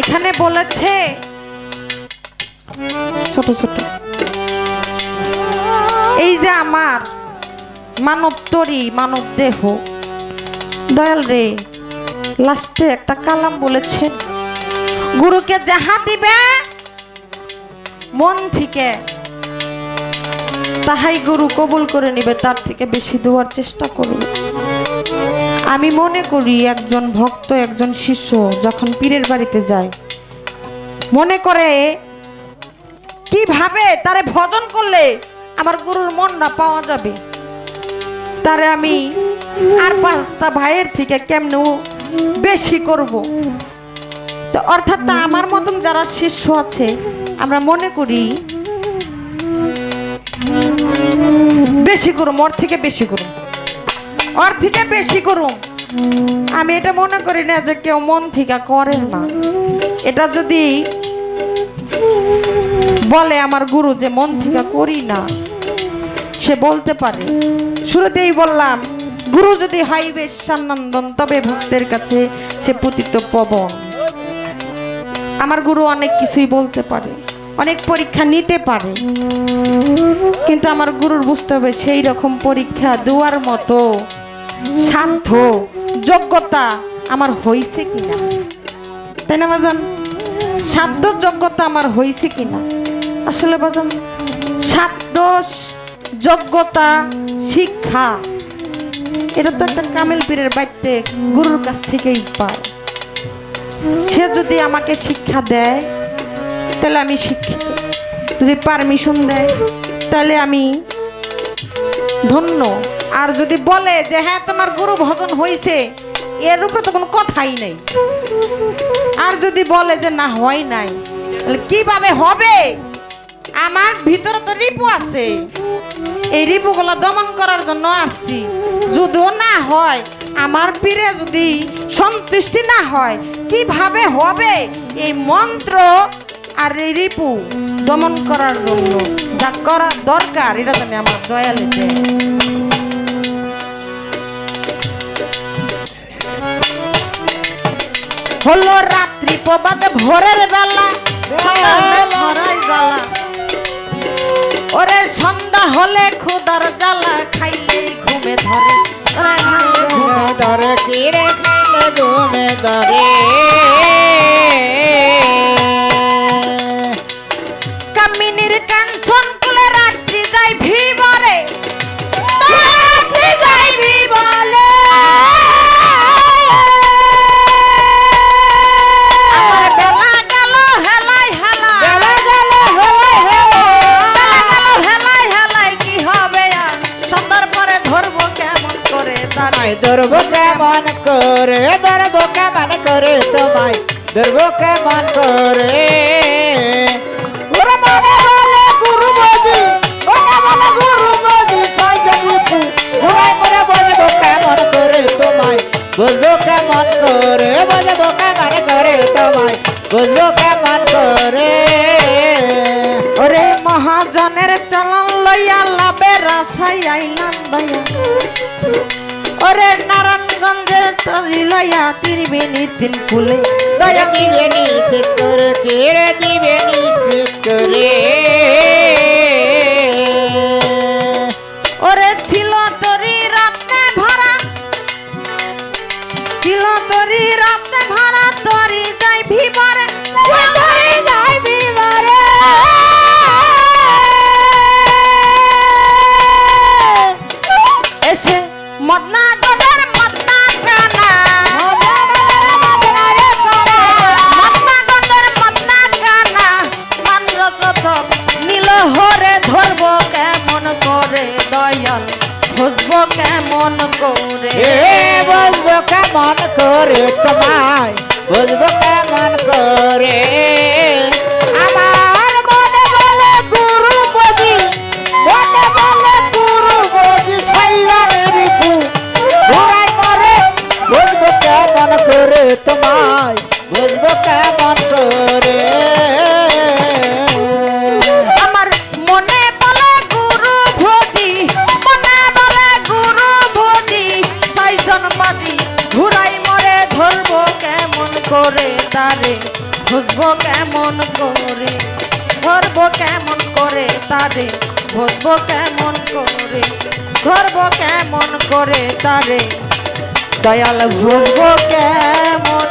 এখানে বলেছে ছোট ছোট এই যে আমার মানব তরি মানব দেহ দয়াল রে লাস্টে একটা কালাম বলেছেন গুরুকে যাহা দিবে মন থেকে তাহাই গুরু কবুল করে নিবে তার থেকে বেশি দেওয়ার চেষ্টা করবে আমি মনে করি একজন ভক্ত একজন শিষ্য যখন পীরের বাড়িতে যায় মনে করে কিভাবে তারে ভজন করলে আমার গুরুর মন না পাওয়া যাবে তারে আমি আর 5টা ভাইয়ের থেকে কেমনে বেশি করব তো অর্থাৎ আমার মতন যারা শিষ্য আছে আমরা মনে করি বেশি করুম ওর থেকে বেশি করুম ওর থেকে বেশি করুম আমি এটা মনে করি না যে কেউ মন থেকে করে না এটা যদি বলে আমার গুরু যে মন থেকে করি না সে বলতে পারে শুরুতেই বললাম গুরু যদি হয় বেশানন্দন তবে ভক্তের কাছে সে পতিত পবন আমার গুরু অনেক কিছুই বলতে পারে অনেক পরীক্ষা নিতে পারে কিন্তু আমার গুরুর বুঝতে হবে সেই রকম পরীক্ষা দেওয়ার মতো সাধ্য যোগ্যতা আমার হইছে কিনা তাই না বাজান সাধ্য যোগ্যতা আমার হইছে কিনা আসলে বাজান সাধ্য যোগ্যতা শিক্ষা এটা তো একটা কামেল পীরের বাইতে গুরুর কাছ থেকেই পায় সে যদি আমাকে শিক্ষা দেয় তাহলে আমি শিক্ষিত যদি পারমিশন দেয় তাহলে আমি ধন্য আর যদি বলে যে হ্যাঁ তোমার গুরু ভজন হয়েছে এর উপরে তো কোনো কথাই নেই আর যদি বলে যে না হয় নাই তাহলে কিভাবে হবে আমার ভিতরে তো রিপু আছে এই রিপুগুলো দমন করার জন্য আসছি যদিও না হয় আমার পীরে যদি সন্তুষ্টি না হয় কিভাবে হবে এই মন্ত্র আর এই রিপু দমন করার জন্য যা করা দরকার এটা জানি আমার দয়ালে দেয় হলো রাত্রি প্রবাদ ভোরের বেলা ধরাই জ্বালা ওরে সন্ধ্যা হলে ক্ষুদার জ্বালা খাইলে ঘুমে ধরে ওরে খাইলে ঘুমে ধরে কি রে খাইলে ঘুমে ধরে কামিনীর কাঞ্চন কুলে রাত্রি যাই ভিবরে রাত্রি যাই ভিবলে আমার বেলা গেল হেলাই হেলাই বেলা গেল হেলাই বেলা গেল হেলাই হেলাই কি হবে আর সন্ধ্যার পরে ধরবো কেমন করে দাঁড়াই ধরবো কেমন করে ধরবো কেমন করে তোমায় ধরবো কেমন করে ওরে মনে বলে গুরু বদি মনে বলে গুরু বদি সাইজানিপু ঘুরাই করে বলবো কেমন করে তোমায় বলবো কেমন করে বলবো কেমন করে তোমায় বলবো কেমন করে ওরে মহাজনের চালান লইয়া লাভের আশাই আইলাম ভাইয়া ওরে নারায়ণগঞ্জের তরি লইয়া ত্রিবেণী তিন ফুলে দয়া দিবে নিষেধ করে কেড়ে দিবে নিষেধ করে ওরে ছিল তরি রাতে ভরা ছিল তরি রাতে ভরা তরি যাই ভিবরে তরি যাই ভিবরে এসে মদনা গদর মদনা কানা মদনা গদর মদনা কানা মানর কত নীল হরে ধরবো কেমন করে দয়াল খুঁজবো কেমন করে এ বলবো কেমন করে তোমায় বলবো কেমন করে আমার মনে বলে গুরু বদি মনে বলে গুরু বদি সাইরারে রিপু ঘুরাই করে বলবো কেমন করে তোমায় বলবো কেমন করে আমার মনে বলে গুরু ভোজি মনে বলে গুরু ভোজি ছয়জন বাজি ঘুরাই মরে ধরবো কেমন করে তারে খুঁজবো কেমন করে ধরবো কেমন করে তারে খুঁজবো কেমন করে ধরবো কেমন করে তারে দয়াল ভুলবো কেমন